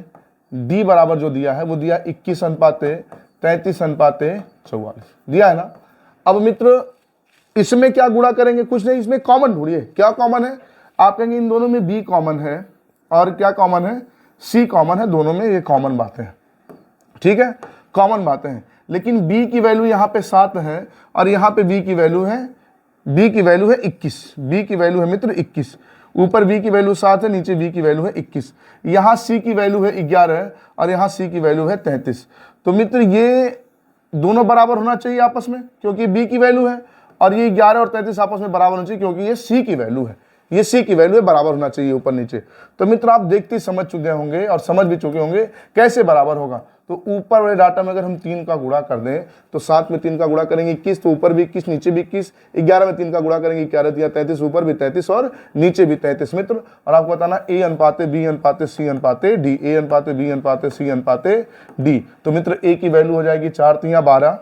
डी बराबर जो दिया है वो दिया 21 अनुपाते 33 अनुपाते 44 दिया है ना। अब मित्र इसमें क्या गुणा करेंगे, कुछ नहीं, इसमें कॉमन ढूंढिए। क्या कॉमन है, आप कहेंगे इन दोनों में बी कॉमन है और क्या कॉमन है, सी कॉमन है, दोनों में ये कॉमन बातें हैं, ठीक है, कॉमन बातें हैं। लेकिन b की वैल्यू यहाँ पे 7 है और यहाँ पे b की वैल्यू है 21, b की वैल्यू है मित्र 21, ऊपर b की वैल्यू 7 है, नीचे b की वैल्यू है 21, यहाँ c की वैल्यू है 11 और यहाँ c की वैल्यू है 33। तो मित्र ये दोनों बराबर होना चाहिए आपस में क्योंकि b की वैल्यू है, और ये 11 और 33 आपस में बराबर होना चाहिए क्योंकि ये c की वैल्यू है, ये c की वैल्यू है, बराबर होना चाहिए ऊपर नीचे। तो मित्र आप देखते समझ चुके होंगे और समझ भी चुके होंगे कैसे बराबर होगा। तो ऊपर वाले डाटा में अगर हम 3 का गुणा कर दें तो 7 में 3 का गुणा करेंगे 21, तो ऊपर भी 21 नीचे भी 21, 11 में 3 का गुणा करेंगे 11 या 33, ऊपर भी 33 और नीचे भी 33 मित्र। और आपको बताना ए अनुपाते बी अनुपाते सी अनुपाते डी, ए अनुपाते बी अनुपाते सी अनुपाते डी। तो मित्र ए की वैल्यू हो जाएगी 4 3 12,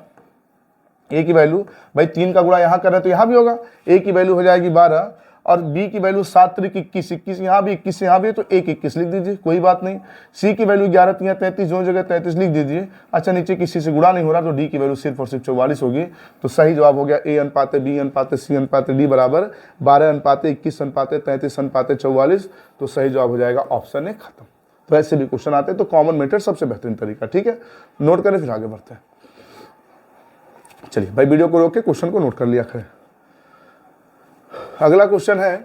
ए की वैल्यू भाई 3 का गुणा यहाँ कर रहे हैं तो यहाँ भी होगा, ए की वैल्यू हो जाएगी 12 और बी की वैल्यू 7 3 21, 21 यहाँ भी 21 यहाँ भी, तो 1 21 लिख दीजिए, कोई बात नहीं। सी की वैल्यू 11 3 33, जो जगह 33 लिख दीजिए। अच्छा नीचे किसी से गुणा नहीं हो रहा तो डी की वैल्यू सिर्फ और सिर्फ 44 होगी। तो सही जवाब हो गया ए अनुपाते बी अनुपाते सी अनुपाते डी बराबर 12 अनुपाते 21 अनुपाते 33 अनुपाते 44। तो सही जवाब हो जाएगा ऑप्शन ए, खत्म। तो ऐसे भी क्वेश्चन आते हैं, तो कॉमन मेथड सबसे बेहतरीन तरीका, ठीक है। नोट करें फिर आगे बढ़ते हैं। चलिए भाई वीडियो को रोक के क्वेश्चन को नोट कर लिया करें। अगला क्वेश्चन है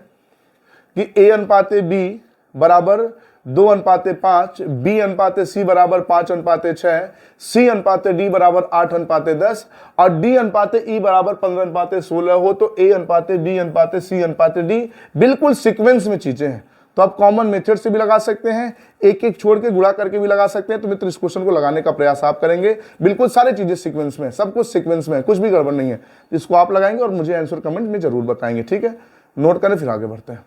कि ए अनुपाते बी बराबर 2 अनुपाते 5, बी अनुपाते सी बराबर 5 अनुपाते 6, सी अनुपाते डी बराबर 8 अनुपाते 10 और डी अनुपाते ई बराबर 15 अनुपाते 16 हो तो ए अनुपाते बी अनुपाते सी अनुपाते डी बिल्कुल सीक्वेंस में चीजें हैं। तो आप कॉमन मेथड से भी लगा सकते हैं, एक एक छोड़ के गुणा करके भी लगा सकते हैं। तो मित्र इस क्वेश्चन को लगाने का प्रयास आप करेंगे, बिल्कुल सारी चीजें सीक्वेंस में, सब कुछ सीक्वेंस में है, कुछ भी गड़बड़ नहीं है। इसको आप लगाएंगे और मुझे आंसर कमेंट में जरूर बताएंगे, ठीक है। नोट करें फिर आगे बढ़ते हैं।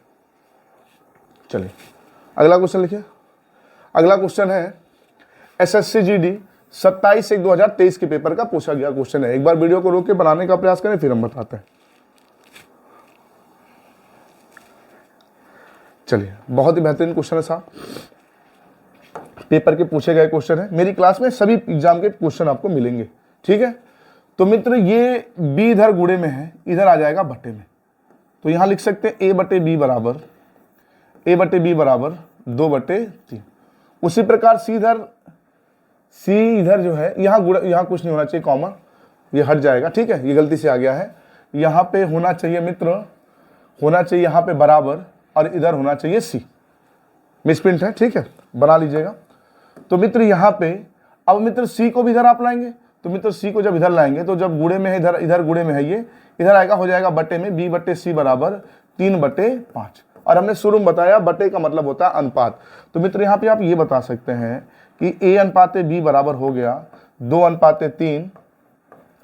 चलिए अगला क्वेश्चन लिखिए। अगला क्वेश्चन है एसएससी जीडी 27/1/2023 के पेपर का पूछा गया क्वेश्चन है। एक बार वीडियो को रोक के बनाने का प्रयास करें फिर हम बताते हैं। चलिए बहुत ही बेहतरीन क्वेश्चन है साहब, पेपर के पूछे गए क्वेश्चन है। मेरी क्लास में सभी एग्जाम के क्वेश्चन आपको मिलेंगे, ठीक है। तो मित्र ये बी इधर गुणे में है, इधर आ जाएगा बट्टे में, तो यहां लिख सकते हैं ए बटे बी बराबर 2/3। उसी प्रकार सी इधर जो है यहाँ कुछ नहीं होना चाहिए कॉमन, ये हट जाएगा, ठीक है, ये गलती से आ गया है। यहाँ पे होना चाहिए मित्र, होना चाहिए यहाँ पे बराबर और इधर होना चाहिए सी, मिसप्रिंट है, ठीक है, बना लीजिएगा। तो मित्र यहाँ पे अब मित्र सी को भी इधर आप लाएंगे, तो मित्र सी को जब इधर लाएंगे तो जब गुणे में है इधर गुणे में है, ये इधर आएगा, हो जाएगा बटे में बी बटे सी बराबर 3/5। और हमने शुरू में बताया बटे का मतलब होता है अनुपात। तो मित्र यहाँ पे आप ये बता सकते हैं कि ए अनुपाते बी बराबर हो गया 2/3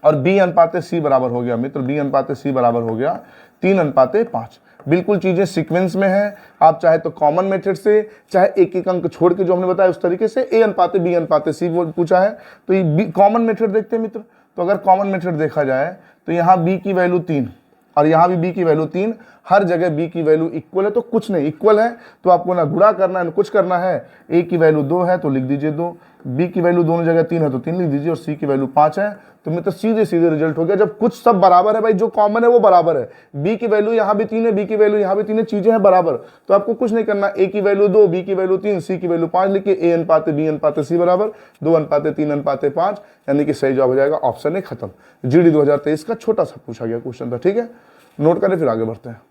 और बी अनुपाते सी बराबर हो गया मित्र, बी अनुपाते सी बराबर हो गया 3/5। बिल्कुल चीजें सीक्वेंस में है। आप चाहे तो कॉमन मेथड से, चाहे एक एक अंक छोड़ के जो हमने बताया उस तरीके से, ए अनुपाते बी अनुपाते सी पूछा है तो ये कॉमन मेथड देखते हैं मित्र। तो अगर कॉमन मेथड देखा जाए तो यहाँ बी की वैल्यू 3 और यहाँ भी बी की वैल्यू 3, हर जगह बी की वैल्यू इक्वल है तो कुछ नहीं, इक्वल है तो आपको ना गुणा करना है ना कुछ करना है। ए की वैल्यू 2 है तो लिख दीजिए 2, बी की वैल्यू दोनों जगह 3 है तो 3 लिख दीजिए और सी की वैल्यू 5 है। तो मित्र सीधे सीधे रिजल्ट हो गया, जब कुछ सब बराबर है भाई, जो कॉमन है वो बराबर है। बी की वैल्यू यहाँ भी 3 है, बी की वैल्यू यहाँ भी 3 है, चीजें हैं बराबर, तो आपको कुछ नहीं करना। ए की वैल्यू 2, बी की वैल्यू 3, सी की वैल्यू 5 लिखिए, ए अनुपाते बी अनुपाते सी बराबर 2/3/5, यानी कि सही जवाब हो जाएगा ऑप्शन ए, खत्म। जीडी 2023 का छोटा सा पूछा गया क्वेश्चन था, ठीक है। नोट करें फिर आगे बढ़ते हैं।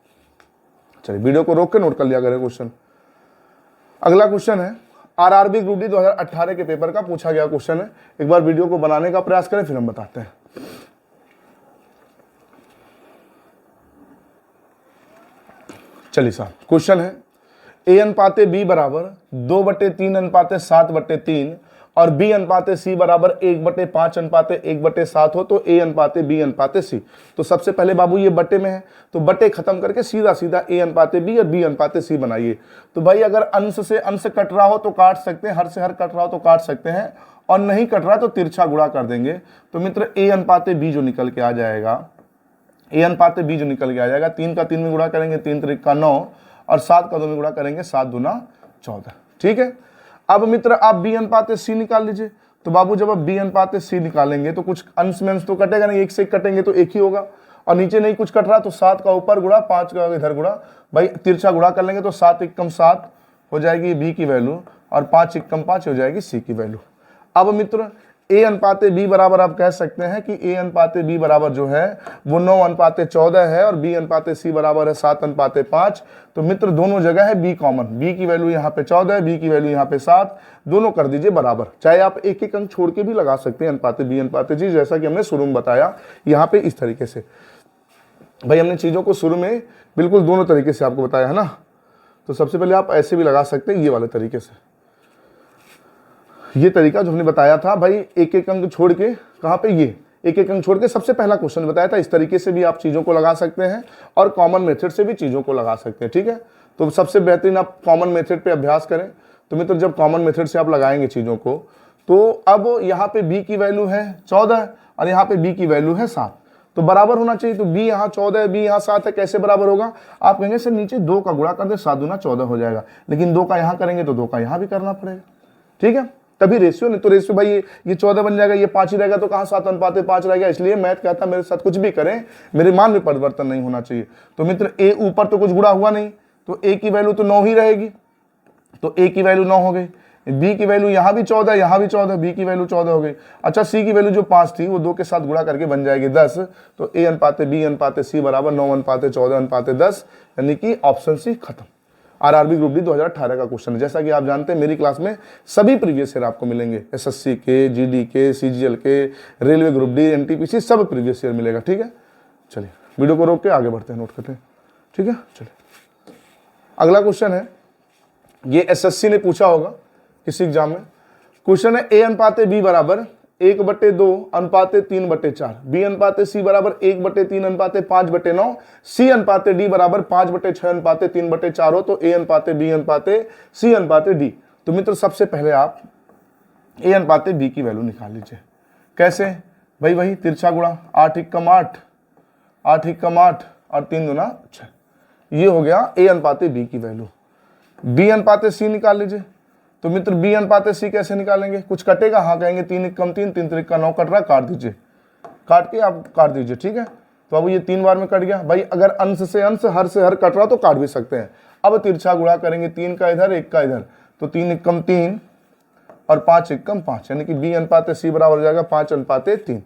चलिए वीडियो को रोक के नोट कर लिया करें क्वेश्चन। अगला क्वेश्चन है आरआरबी ग्रुप डी 2018 के पेपर का पूछा गया क्वेश्चन है। एक बार वीडियो को बनाने का प्रयास करें फिर हम बताते हैं। चलिए साहब, क्वेश्चन है ए अनुपाते बी बराबर 2/3 अनुपाते 7/3 और बी अनुपाते सी बराबर 1/5 अनुपाते 1/7 हो तो ए अनुपाते बी अनुपाते सी। तो सबसे पहले बाबू ये बटे में है तो बटे खत्म करके सीधा सीधा ए अनुपाते बी और बी अनुपाते सी बनाइए। तो भाई अगर अंश से अंश कट रहा हो तो काट सकते हैं, हर से हर कट रहा हो तो काट सकते हैं, और नहीं कट रहा तो तिरछा गुणा कर देंगे। तो मित्र ए अनुपाते बी जो निकल के आ जाएगा, ए अनुपाते बी जो निकल के आ जाएगा, 3 का 3 में गुणा करेंगे 3 त्रिक का 9 और 7 का 2 में गुणा करेंगे 7 दूना 14। ठीक है, अब मित्र आप बी अनुपाते सी निकाल लीजिए। तो बाबू जब आप बी अनुपाते सी निकालेंगे तो कुछ अंश में अंश तो कटेगा नहीं, एक से एक कटेंगे तो एक ही होगा, और नीचे नहीं कुछ कट रहा तो 7 का ऊपर गुणा 5 का इधर गुणा, भाई तिरछा गुणा कर लेंगे तो 7 एकम 7 हो जाएगी बी की वैल्यू और 5 एकम 5 हो जाएगी सी की वैल्यू। अब मित्र ए अनुपाते बी बराबर आप कह सकते हैं कि ए अनुपाते बी बराबर जो है वो 9/14 है और बी अनुपाते सी बराबर है 7/5। तो मित्र दोनों जगह है बी कॉमन, बी की वैल्यू यहाँ पे 14 है, बी की वैल्यू यहाँ पे 7, दोनों कर दीजिए बराबर। चाहे आप एक एक अंक छोड़ के भी लगा सकते हैं अनुपाते बी अनुपाते जी, जैसा कि हमने शुरू में बताया यहाँ पे इस तरीके से। भाई हमने चीज़ों को शुरू में बिल्कुल दोनों तरीके से आपको बताया है ना। तो सबसे पहले आप ऐसे भी लगा सकते हैं ये वाले तरीके से, ये तरीका जो हमने बताया था भाई एक एक अंक छोड़ के, कहाँ पे ये एक एक अंक छोड़ के सबसे पहला क्वेश्चन बताया था, इस तरीके से भी आप चीज़ों को लगा सकते हैं और कॉमन मेथड से भी चीज़ों को लगा सकते हैं। ठीक है, तो सबसे बेहतरीन आप कॉमन मेथड पे अभ्यास करें। तो मित्र जब कॉमन मेथड से आप लगाएंगे चीज़ों को तो अब यहाँ पे b की वैल्यू है 14 और यहाँ पे b की वैल्यू है 7, तो बराबर होना चाहिए। तो b यहाँ 14 है, b यहाँ 7 है, कैसे बराबर होगा? आप कहेंगे सर नीचे 2 का गुणा कर दे 7 दूना 14 हो जाएगा, लेकिन 2 का यहाँ करेंगे तो 2 का यहाँ भी करना पड़ेगा। ठीक है, तभी रेशियो, नहीं तो रेशियो भाई ये 14 बन जाएगा, ये 5 ही रहेगा तो कहाँ 7/5 रहेगा। इसलिए मैथ कहता मेरे साथ कुछ भी करें मेरे मान में परिवर्तन नहीं होना चाहिए। तो मित्र ए ऊपर तो कुछ गुणा हुआ नहीं तो ए की वैल्यू तो 9 ही रहेगी, तो ए की वैल्यू 9 हो गई। बी की वैल्यू यहाँ भी 14, यहाँ भी 14, बी की वैल्यू 14 हो गई। अच्छा सी की वैल्यू जो 5 थी वो 2 के साथ गुणा करके बन जाएगी 10। तो ए अनुपाते बी अनुपाते सी बराबर 9/14/10, यानी कि ऑप्शन सी खत्म। आरआरबी ग्रुप डी 2018 का क्वेश्चन है। जैसा कि आप जानते हैं मेरी क्लास में सभी प्रीवियस ईयर आपको मिलेंगे, एसएससी के, जीडी के, सीजीएल के, रेलवे ग्रुप डी, एनटीपीसी, सब प्रीवियस ईयर मिलेगा। ठीक है, चलिए वीडियो को रोक के आगे बढ़ते हैं, नोट करते हैं। ठीक है, चलिए अगला क्वेश्चन है, ये एसएससी ने पूछा होगा किसी एग्जाम में। क्वेश्चन है ए अनुपाते बी बराबर 1/2 अनुपाते 3/4, बी अनुपाते सी बराबर 1/3 अनुपाते 5/9, सी अनुपाते डी बराबर 5/6 अनुपाते 3/4 हो तो ए अनुपाते बी अनुपाते सी अनुपाते डी। तो मित्र सबसे पहले आप ए अनुपाते बी की वैल्यू निकाल लीजिए। कैसे भाई? वही तिरछा गुणा 8 एकम 8, 8 एकम 8 और 3 दूना 6, ये हो गया ए अनुपाते बी की वैल्यू। बी अनुपाते सी निकाल लीजिए। तो मित्र बी अनुपाते सी कैसे निकालेंगे? कुछ कटेगा? हाँ कहेंगे 3 एकम 3, 3 त्रिक का 9 कट रहा, काट दीजिए, काट के आप काट दीजिए। ठीक है, तो अब ये 3 बार में कट गया। भाई अगर अंश से अंश हर से हर कट रहा तो काट भी सकते हैं। अब तिरछा गुणा करेंगे 3 का इधर 1 का इधर, तो 3 एकम 3 और 5 एकम 5, यानी कि बी अनुपाते सी बराबर हो जाएगा 5/3।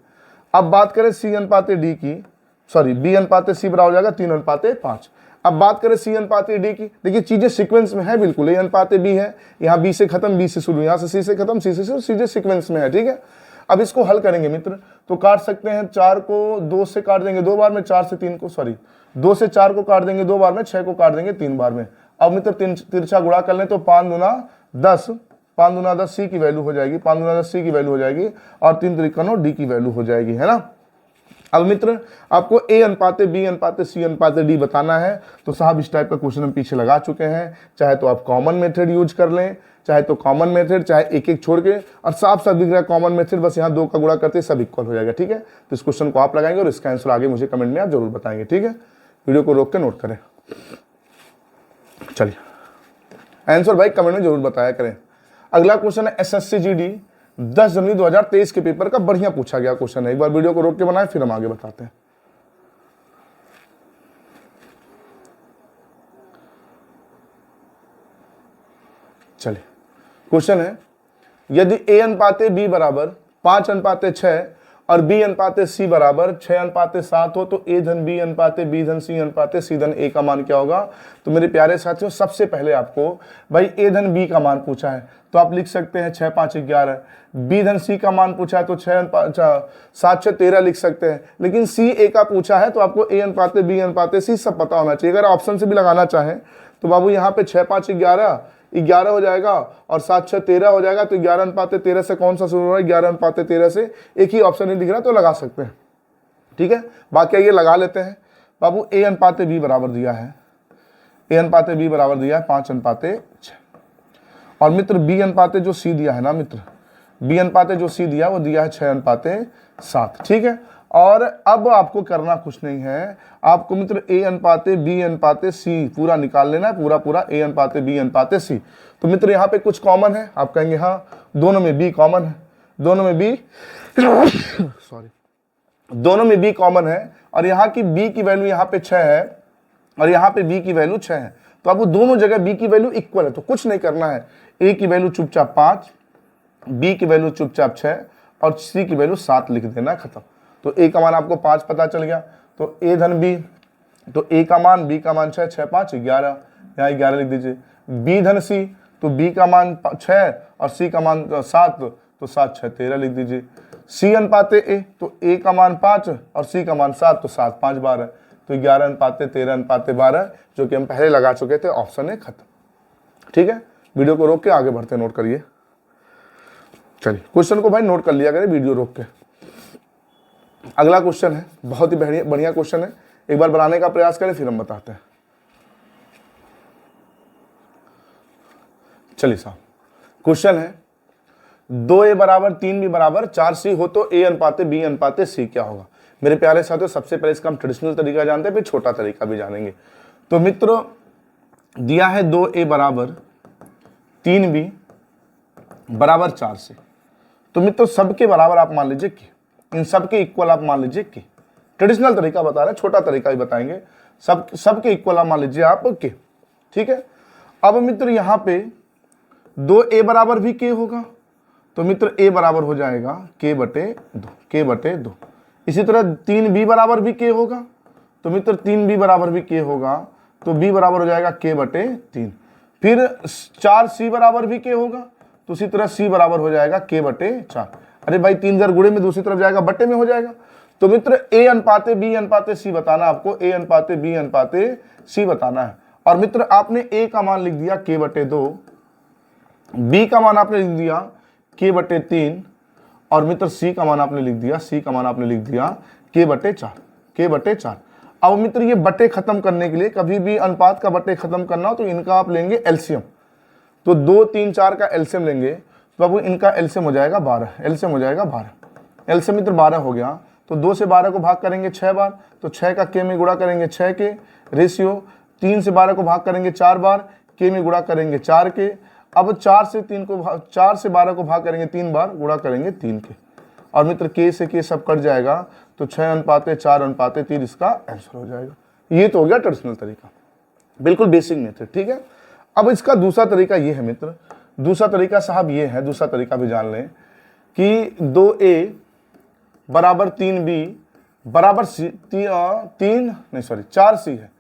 अब बात करें सी अनुपाते डी की, सॉरी बी अनुपाते सी बराबर हो जाएगा 3/5। अब बात करें सी अनुपाते डी की, देखिए चीजें सीक्वेंस में है बिल्कुल। ए अनुपाते बी है, यहाँ बी से खत्म बी से शुरू, यहाँ से सी से खत्म सी से शुरू, चीजें सीक्वेंस में है। ठीक है, अब इसको हल करेंगे मित्र तो काट सकते हैं। 4 को 2 से काट देंगे 2 बार में, 4 से 3 को, सॉरी 2 से 4 को काट देंगे 2 बार में, 6 को काट देंगे 3 बार में। अब मित्र तिरछा गुणा कर लें तो 5 दूना 10, 5 दूना 10 सी की वैल्यू हो जाएगी, 5 दूना 10 सी की वैल्यू हो जाएगी और 3 त्रिका 9 डी की वैल्यू हो जाएगी, है ना। अब मित्र आपको ए अनुपाते बी अनुपाते सी अनुपाते डी बताना है। तो साहब इस टाइप का क्वेश्चन हम पीछे लगा चुके हैं, चाहे तो आप कॉमन मेथड यूज कर लें, चाहे तो कॉमन मेथड, चाहे एक एक छोड़ के, और साफ साफ दिख रहा है कॉमन मेथड, बस यहाँ 2 का गुणा करते सब इक्वल हो जाएगा। ठीक है, तो इस क्वेश्चन को आप लगाएंगे और इसका आंसर आगे मुझे कमेंट में आप जरूर बताएंगे। ठीक है, वीडियो को रोक के नोट करें। चलिए आंसर भाई कमेंट में जरूर बताया करें। अगला क्वेश्चन है एसएससी जीडी 10 जनवरी 2023 के पेपर का बढ़िया पूछा गया क्वेश्चन है। एक बार वीडियो को रोक के बनाएं फिर हम आगे बताते हैं। चलिए क्वेश्चन है, यदि ए अनुपाते बी बराबर 5/6 और बी अनुपाते सी बराबर 6 अनुपाते 7 हो तो ए धन बी अनुपाते बी धन सी अनुपाते सी धन ए का मान क्या होगा। तो मेरे प्यारे साथियों, सबसे पहले आपको भाई ए धन बी का मान पूछा है तो आप लिख सकते हैं 6 5 11। बी धन सी का मान पूछा है तो 7 6 13 लिख सकते हैं। लेकिन सी ए का पूछा है तो आपको ए अनुपाते बी अनुपाते सी सब पता होना चाहिए। अगर ऑप्शन से भी लगाना चाहें तो बाबू यहाँ पे 6 5 11 हो जाएगा और 7 6 13 हो जाएगा। तो 11 अनुपाते 13 से कौन सा शुरू हो रहा है, 11 अनुपाते 13 से। एक ही ऑप्शन नहीं दिख रहा तो लगा सकते हैं, ठीक है। बाकी ये लगा लेते हैं बाबू। ए अनुपाते बी बराबर दिया है, ए अनुपाते बी बराबर दिया है 5 अनुपाते 6। और मित्र बी अनुपाते जो सी दिया है ना मित्र, बी अनुपाते जो सी दिया वो दिया है 6 अनुपाते 7, ठीक है। और अब आपको करना कुछ नहीं है, आपको मित्र ए अनुपाते बी अनुपाते सी पूरा निकाल लेना है, पूरा ए अनुपाते बी अनुपाते सी। तो मित्र यहाँ पे कुछ कॉमन है, आप कहेंगे हाँ दोनों में बी कॉमन है, दोनों में बी सॉरी दोनों में बी कॉमन है। और यहाँ की बी की वैल्यू यहाँ पे 6 है और यहाँ पे बी की वैल्यू 6 है। तो आपको दोनों जगह बी की वैल्यू इक्वल है तो कुछ नहीं करना है। ए की वैल्यू चुपचाप 5, बी की वैल्यू चुपचाप 6 और सी की वैल्यू 7 लिख देना, खत्म। तो ए का मान आपको 5 पता चल गया तो ए धन बी, तो ए का मान बी का मान 6 6 5 11, यहाँ 11 लिख दीजिए। बी धन सी तो बी का मान 6 और सी का मान 7 तो 7 6 13 लिख दीजिए। सी अनुपाते ए तो ए का मान 5 और सी का मान 7 तो 7 5 12 तो 11 अनुपाते 13 अनुपाते 12 जो कि हम पहले लगा चुके थे। ऑप्शन है खत्म, ठीक है। वीडियो को रोक के आगे बढ़ते, नोट करिए। चलिए क्वेश्चन को भाई नोट कर लिया करें वीडियो रोक के। अगला क्वेश्चन है, बहुत ही बढ़िया क्वेश्चन है, एक बार बनाने का प्रयास करें फिर हम बताते हैं। चलिए साहब, क्वेश्चन है 2a बराबर 3b बराबर 4c हो तो a अनुपाते b अनुपाते c क्या होगा। मेरे प्यारे साथियों, सबसे पहले इसका हम ट्रेडिशनल तरीका जानते हैं, फिर छोटा तरीका भी जानेंगे। तो मित्रों दिया है 2a बराबर 3b बराबर 4c। तो मित्रों सबके बराबर आप मान लीजिए कि, इन सबके इक्वल आप मान लीजिए कि, ट्रेडिशनल तरीका बता रहे हैं, छोटा तरीका भी बताएंगे। सबके इक्वल आप मान लीजिए आप के, ठीक है। अब मित्र यहाँ पे 2a बराबर भी k होगा तो मित्र a बराबर हो जाएगा k बटे 2। इसी तरह 3b बराबर भी k होगा तो मित्र 3b बराबर भी k होगा तो b बराबर हो जाएगा k बटे 3। फिर 4c बराबर भी k होगा तो उसी तरह c बराबर हो जाएगा k बटे 4। अरे भाई 3 जर गुणे में दूसरी तरफ जाएगा बट्टे में हो जाएगा। तो मित्र a अनुपाते b अनुपाते c बताना, आपको a अनुपाते b अनुपाते c बताना है। और मित्र आपने a का मान लिख दिया k बटे 2, b का मान आपने लिख दिया k बटे 3 और मित्र c का मान आपने लिख दिया k बटे 4। अब मित्र ये बटे खत्म करने के लिए, कभी भी अनुपात का बटे खत्म करना हो तो इनका आप लेंगे एलसीएम। तो 2 3 4 का एलसीएम लेंगे तो अब इनका एलसीएम हो जाएगा 12, एलसीएम हो जाएगा 12। एलसीएम मित्र 12 हो गया तो 2 से 12 को भाग करेंगे 6 बार तो 6 का k में गुणा करेंगे 6 के रेशियो। 3 से 12 को भाग करेंगे 4 बार, k में गुणा करेंगे 4 के। अब 4 से 12 को भाग करेंगे 3 बार, गुणा करेंगे 3 के। और मित्र k से k सब कट जाएगा तो 6 अनुपाते 4 अनुपाते 3 इसका आंसर हो जाएगा। ये तो हो गया ट्रेडिशनल तरीका, बिल्कुल बेसिक मेथड, ठीक है। अब इसका दूसरा तरीका ये है मित्र, दूसरा तरीका साहब ये है, दूसरा तरीका भी जान लें कि 2a बराबर 3b बराबर 4c है।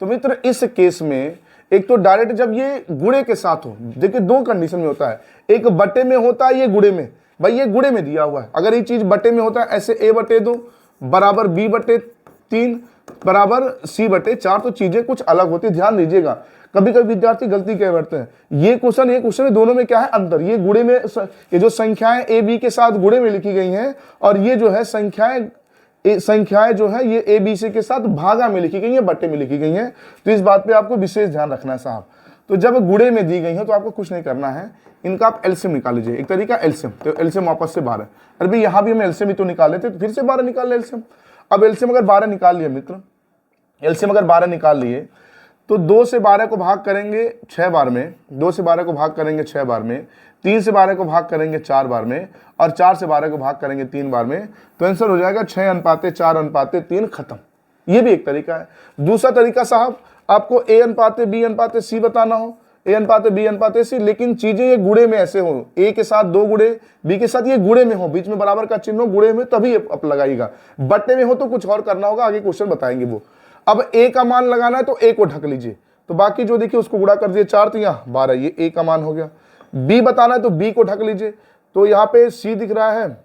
तो मित्र इस केस में एक तो डायरेक्ट जब ये गुणे के साथ हो, देखिए 2 कंडीशन में होता है, एक बटे में होता है, ये गुणे में। भाई ये गुणे में दिया हुआ है, अगर ये चीज बटे में होता है ऐसे a बटे 2 बराबर b बटे 3 बराबर c बटे 4 तो चीजें कुछ अलग होती है, ध्यान दीजिएगा। कभी कभी विद्यार्थी गलती क्या करते हैं, ये क्वेश्चन दोनों में क्या है अंतर, ये गुणे में, ये जो संख्याएं a b के साथ गुणे में लिखी गई हैं और ये जो है संख्याएं जो है ये a b c के साथ भागा में लिखी गई है, बट्टे में लिखी गई हैं। तो इस बात पे आपको विशेष ध्यान रखना है साहब। तो जब गुणे में दी गई है तो आपको कुछ नहीं करना है, इनका आप एलसीएम निकाल लीजिए। एक तरीका एलसीएम, तो एलसीएम वापस से 12। अरे भाई यहाँ भी हम एलसीएम ही तो निकाले थे तो फिर से 12 निकाल ले एलसीएम। अब एलसीएम अगर 12 निकाल लिए मित्र, एलसीएम अगर 12 निकाल लिए तो 2 से 12 को भाग करेंगे 6 बार में, 2 से 12 को भाग करेंगे 6 बार में, 3 से 12 को भाग करेंगे 4 बार में और 4 से 12 को भाग करेंगे 3 बार में। तो आंसर हो जाएगा 6 अनुपाते 4 अनुपाते 3, खत्म। ये भी एक तरीका है। दूसरा तरीका साहब, आपको a अनुपाते b अनुपाते c बताना हो, ए अनुपात बी अनुपात सी, लेकिन चीजें ये गुणे में ऐसे हो, ए के साथ 2 गुणे, बी के साथ ये गुणे में हो, बीच में बराबर का चिन्ह हो, गुणे में तभी अप लगाइएगा। बट्टे में हो तो कुछ और करना होगा, आगे क्वेश्चन बताएंगे वो। अब ए का मान लगाना है तो ए को ढक लीजिए, तो बाकी जो देखिए उसको गुणा कर दिए 4 तो यहाँ 12, ये ए का मान हो गया। बी बताना है तो बी को ढक लीजिए, तो यहाँ पे सी दिख रहा है,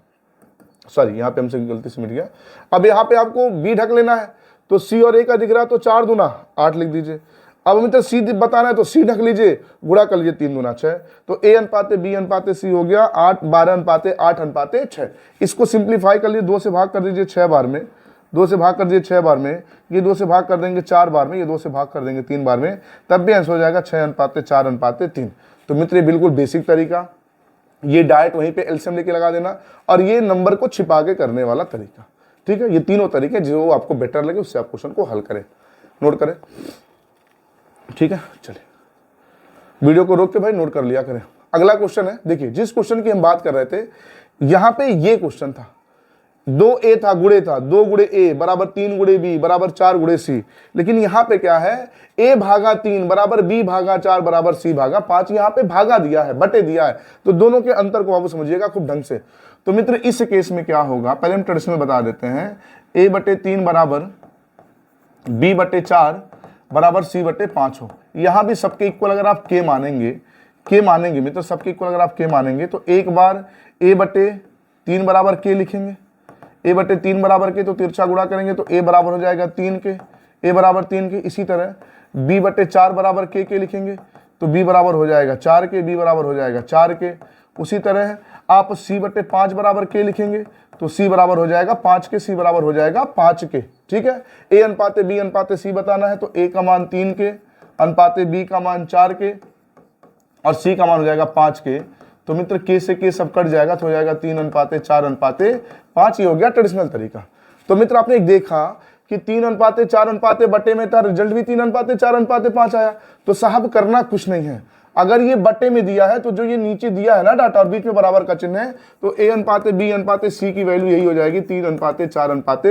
सॉरी यहाँ पे हमसे गलती से मिट गया। अब यहाँ पे आपको बी ढक लेना है, तो सी और ए का दिख रहा है तो 4 दूना 8 लिख दीजिए। अब हमें तो सी बताना है तो सी ढक लीजिए, गुणा कर लीजिए 3 दूना 6, तो ए अनुपात बी अनुपात सी हो गया 8, 12 अनुपात 8 अनुपात 6। इसको सिंप्लीफाई कर लिए, 2 से भाग कर दीजिए 6 बार में, 2 से भाग कर दीजिए 6 बार में, ये 2 से भाग कर देंगे 4 बार में, ये 2 से भाग कर देंगे 3 बार में, तब भी आंसर हो जाएगा 6 अनुपात 4 अनुपात 3। तो मित्र ये बिल्कुल बेसिक तरीका, ये डायरेक्ट वहीं पे एलसीएम लेके लगा देना, और ये नंबर को छिपा के करने वाला तरीका, ठीक है। ये तीनों तरीके जो आपको बेटर लगे उससे आप क्वेश्चन को हल करें, नोट करें, ठीक है। चलिए वीडियो को रोक के भाई नोट कर लिया करें। अगला क्वेश्चन है, देखिए जिस क्वेश्चन की हम बात कर रहे थे, यहां पे ये क्वेश्चन था, 2a था, गुणे था, 2 गुणे a बराबर 3 गुणे b बराबर 4 गुणे c, लेकिन यहाँ पे क्या है, a भागा 3 बराबर b भागा 4 बराबर c भागा 5, यहाँ पे भागा दिया है, बटे दिया है, तो दोनों के अंतर को आप समझिएगा खूब ढंग से। तो मित्र इस केस में क्या होगा, पहले हम ट्रेडिशनल बता देते हैं, a बटे 3 बराबर b बटे 4 बराबर c बटे 5 हो। यहाँ भी सबके इक्वल अगर आप k मानेंगे मित्र, सबके इक्वल अगर आप k मानेंगे तो एक बार a बटे 3 बराबर k लिखेंगे, a बटे 3 बराबर के, तो तिरछा गुणा करेंगे तो a बराबर हो जाएगा 3 के, a बराबर 3 के। इसी तरह b बटे 4 बराबर के लिखेंगे तो b बराबर हो जाएगा 4 के, b बराबर हो जाएगा 4 के। उसी तरह आप c बटे 5 बराबर के लिखेंगे तो c बराबर हो जाएगा 5 के, c बराबर हो जाएगा 5 के, ठीक है। a अनुपात b अनुपात c बताना है तो a का मान 3 के, अनुपात b का मान 4 के, और c का मान हो जाएगा 5 के। तो मित्र k से k सब कट जाएगा तो हो जाएगा 3 अनुपात 4 अनुपात 5, ये हो गया ट्रेडिशनल तरीका। तो मित्र आपने एक देखा कि 3 अनुपात 4 अनुपात बटे में था, रिजल्ट भी 3 अनुपात 4 अनुपात 5 आया। तो साहब करना कुछ नहीं है, अगर ये बटे में दिया है तो जो ये नीचे दिया है ना डाटा और बीच में बराबर का चिन्ह है, तो a अनुपात b अनुपात c की वैल्यू यही हो जाएगी, 3 अनुपात 4 अनुपात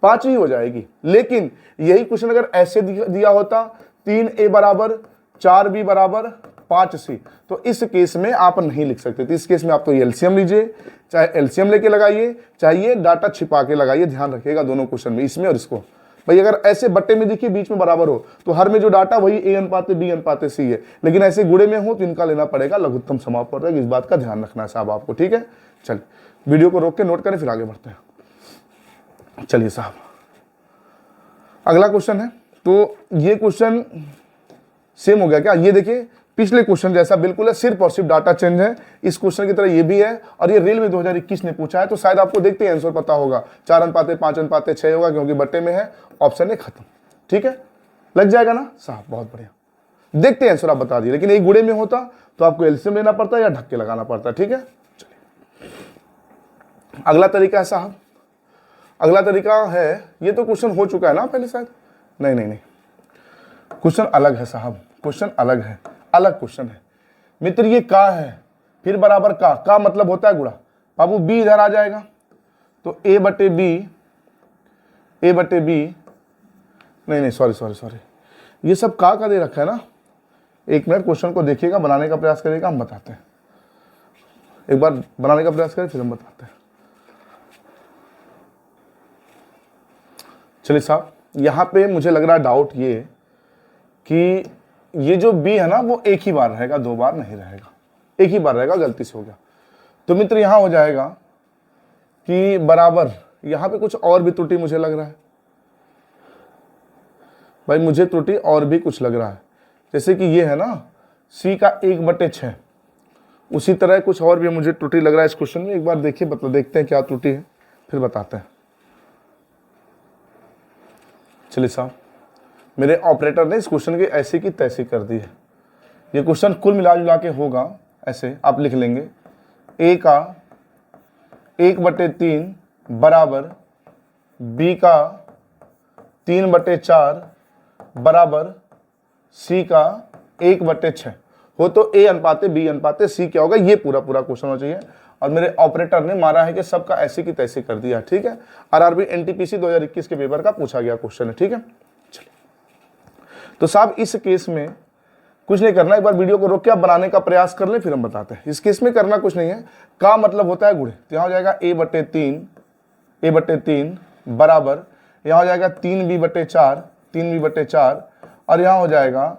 5 ही हो जाएगी। लेकिन यही क्वेश्चन अगर ऐसे दिया होता, 3a बराबर 4b बराबर 5c, तो इस केस में आप नहीं लिख सकते थे। इस केस में आप तो एलसीएम लीजिए, चाहे एलसीएम लेके लगाइए, चाहिए डाटा छिपा के लगाइए, ध्यान रखिएगा दोनों क्वेश्चन में, इसमें और इसको। भाई अगर ऐसे बट्टे में दिखिए बीच में बराबर हो तो हर में जो डाटा वही a अनुपात b अनुपात c है, लेकिन ऐसे गुणे में हो तो इनका लेना पड़ेगा लघुत्तम समापवर्तक। इस बात का ध्यान रखना है साहब आपको, ठीक है। चलिए वीडियो को रोक के नोट करें, फिर आगे बढ़ते हैं। चलिए साहब अगला क्वेश्चन है, तो ये क्वेश्चन सेम हो गया क्या, ये देखिए पिछले क्वेश्चन जैसा बिल्कुल है, सिर्फ और सिर्फ डाटा चेंज है। इस क्वेश्चन की तरह ये भी है, और ये रेलवे 2021 ने पूछा है, तो शायद आपको देखते ही आंसर पता होगा, 4 अनुपात 5 अनुपात 6 होगा, क्योंकि बट्टे में है, ऑप्शन है खत्म, ठीक है। लग जाएगा ना साहब, बहुत बढ़िया। देखते हैं आंसर आप बता दिए, लेकिन एक गुणे में होता तो आपको एलसीएम लेना पड़ता या ढक के लगाना पड़ता, ठीक है। चलिए अगला तरीका है साहब, अगला तरीका है, ये तो क्वेश्चन हो चुका है ना पहले शायद, नहीं, क्वेश्चन अलग है साहब, क्वेश्चन अलग है, अलग क्वेश्चन है मित्र। ये का है, फिर बराबर का मतलब होता है गुणा, बाबू b इधर आ जाएगा तो a बटे b, नहीं सॉरी, ये सब का दे रखा है ना। एक मिनट क्वेश्चन को देखिएगा, बनाने का प्रयास करिएगा, हम बताते हैं। एक बार बनाने का प्रयास करें फिर हम बताते हैं। चलिए साहब, यहां पे मुझे लग रहा है डाउट ये कि ये जो b है ना वो एक ही बार रहेगा, 2 बार नहीं रहेगा, एक ही बार रहेगा, गलती से हो गया। तो मित्र यहां हो जाएगा कि बराबर, यहां पे कुछ और भी त्रुटि मुझे लग रहा है भाई, मुझे त्रुटि और भी कुछ लग रहा है, जैसे कि ये है ना c का 1/6, उसी तरह कुछ और भी मुझे त्रुटि लग रहा है इस क्वेश्चन में। एक बार देखिए, मतलब देखते हैं क्या त्रुटि है, फिर बताते हैं। चलिए साहब, मेरे ऑपरेटर ने इस क्वेश्चन की ऐसी की तैसी कर दी है। ये क्वेश्चन कुल मिला जुला के होगा ऐसे, आप लिख लेंगे a का 1/3 बराबर b का 3/4 बराबर c का 1/6 हो, तो a अनुपात b अनुपात c क्या होगा, ये पूरा क्वेश्चन होना चाहिए। और मेरे ऑपरेटर ने मारा है कि सबका ऐसे की तैसे कर दिया, ठीक है। आरआरबी एनटीपीसी 2021 के पेपर का पूछा गया क्वेश्चन है, ठीक है। चलिए, तो साहब इस केस में कुछ नहीं करना, एक बार वीडियो को रोक के आप बनाने का प्रयास कर ले, फिर हम बताते हैं। इस केस में करना कुछ नहीं है, का मतलब होता है गुणे, तो यहाँ हो जाएगा a बटे तीन बराबर, यहाँ हो जाएगा 3b/4 और यहाँ हो जाएगा